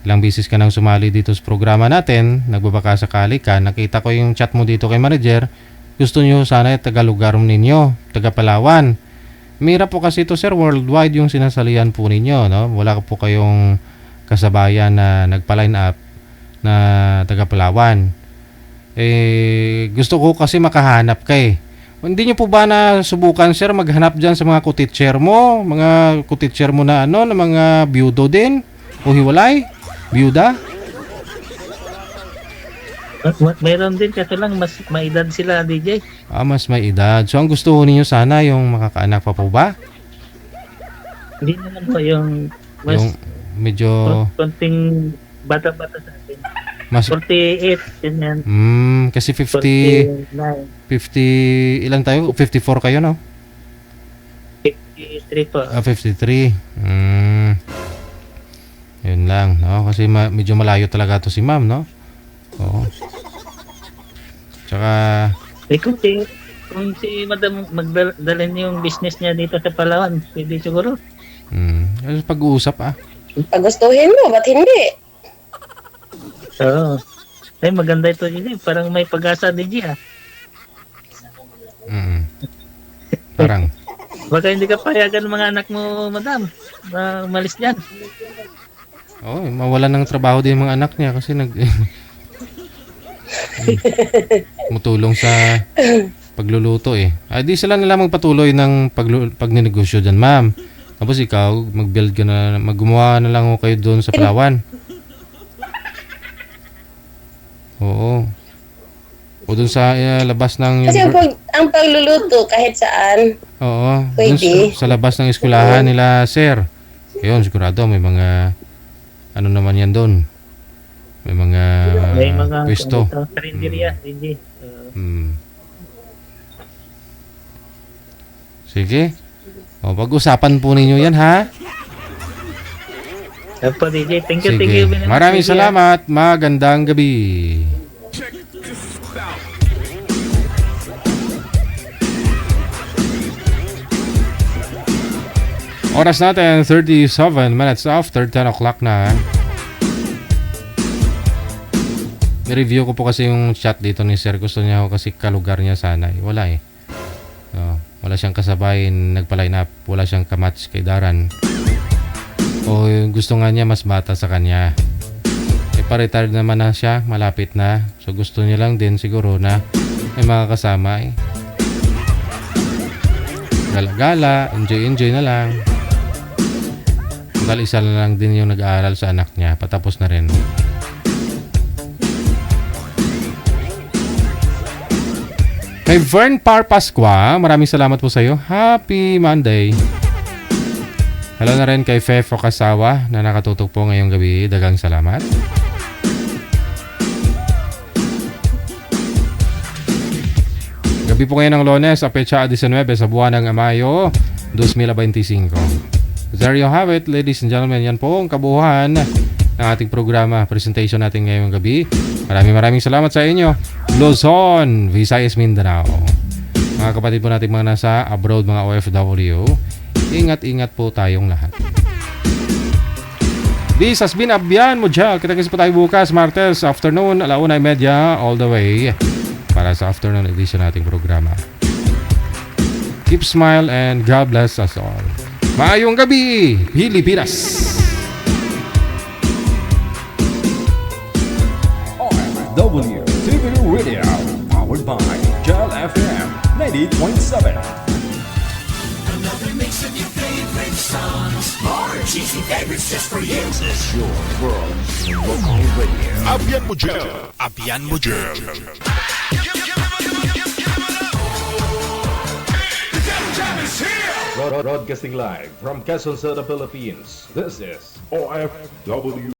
Ilang beses ka nang sumali dito sa programa natin, nagbabaka sakali ka, nakita ko yung chat mo dito kay manager, gusto nyo sana taga-lugar ninyo, taga-Palawan. Mira po kasi ito sir, worldwide yung sinasalihan po ninyo, no? Wala po kayong kasabayan na nagpa-line up na taga-Palawan. Gusto ko kasi makahanap ka eh. Hindi nyo po ba na subukan sir maghanap dyan sa mga kutitcher mo, mga kutitcher mo na ano, na mga byudo din o hiwalay? Byuda? Mayroon din kasi lang mas maedad sila, DJ. Mas may edad. So ang gusto ninyo sana yung makakaanak pa po ba? Hindi naman po yung mas Yung medyo konting bata-bata sa atin. mas 48, ganyan. kasi 50 ilan tayo? 54 kayo, no? 53 po. 53. Yun lang, no? Kasi medyo malayo talaga to si ma'am, no? Oo. Tsaka Kung si madam magdalhin yung business niya dito sa Palawan, pwede siguro. pag-uusap Pag gustuhin mo, ba't hindi? Oo. Ay, maganda ito, DJ. Parang may pag-asa, DJ, ah. Parang Baka hindi ka payagan mga anak mo, madam, na umalis dyan. mawalan ng trabaho din yung mga anak niya kasi mutulong sa pagluluto eh. Di sila nila magpatuloy ng pagninegosyo dyan, ma'am. Tapos ikaw, mag-build ka na, maggumawa na lang kayo doon sa Palawan. Oo. O doon sa labas ng... Kasi ang pagluluto kahit saan. Oo. Pwede. Dun sa labas ng eskwelahan nila, sir. Ayun, sigurado may mga... Ano naman yan doon? May mga May mga pwesto. karinderya, DJ. Sige. O, pag-usapan po ninyo yan, ha? Opo, DJ. Thank you, Sige. thank you. Maraming DJ, salamat. Magandang gabi. Oras natin, 37 minutes after 10 o'clock na. Ni-review ko po kasi yung chat dito ni Sir. Gusto niya ako kasi kalugar niya sana. Wala eh. So, wala siyang kasabay, nagpa-line up. Wala siyang kamatch kay Daran. O gusto nga niya mas bata sa kanya. Pa-retired naman na siya, malapit na. So gusto niya lang din siguro na may mga kasama eh. Gala-gala, enjoy na lang. Dahil isa na lang din yung nag-aaral sa anak niya, patapos na rin. Kay Vern Parpasqua, maraming salamat po sa iyo. Happy Monday. Hello na rin kay Fefo Kasawa na nakatutok po ngayong gabi. Dagang salamat. Gabi po ngayon ng Lunes, Pecha 19 sa buwan ng Mayo 2025. There you have it, ladies and gentlemen. Yan po ang kabuuan ng ating programa, presentation natin ngayong gabi. Maraming salamat sa inyo. Luzon, Visayas, Mindanao. Mga kapatid po natin mga nasa abroad, mga OFW, ingat-ingat po tayong lahat. This has been Abyan Mujal. Kita-kits po tayo bukas, Martes, afternoon, 1:30 all the way para sa afternoon edition nating programa. Keep smile and God bless us all. Maayong gabi, Pilipinas! OFW TV Radio, powered by Gel FM 90.7. Another mix of your favorite songs. More cheesy favorites just for you. This is your world in local radio. Abyan Mujel. Abyan Mujel. Broadcasting live from Quezon City, Philippines. This is OFW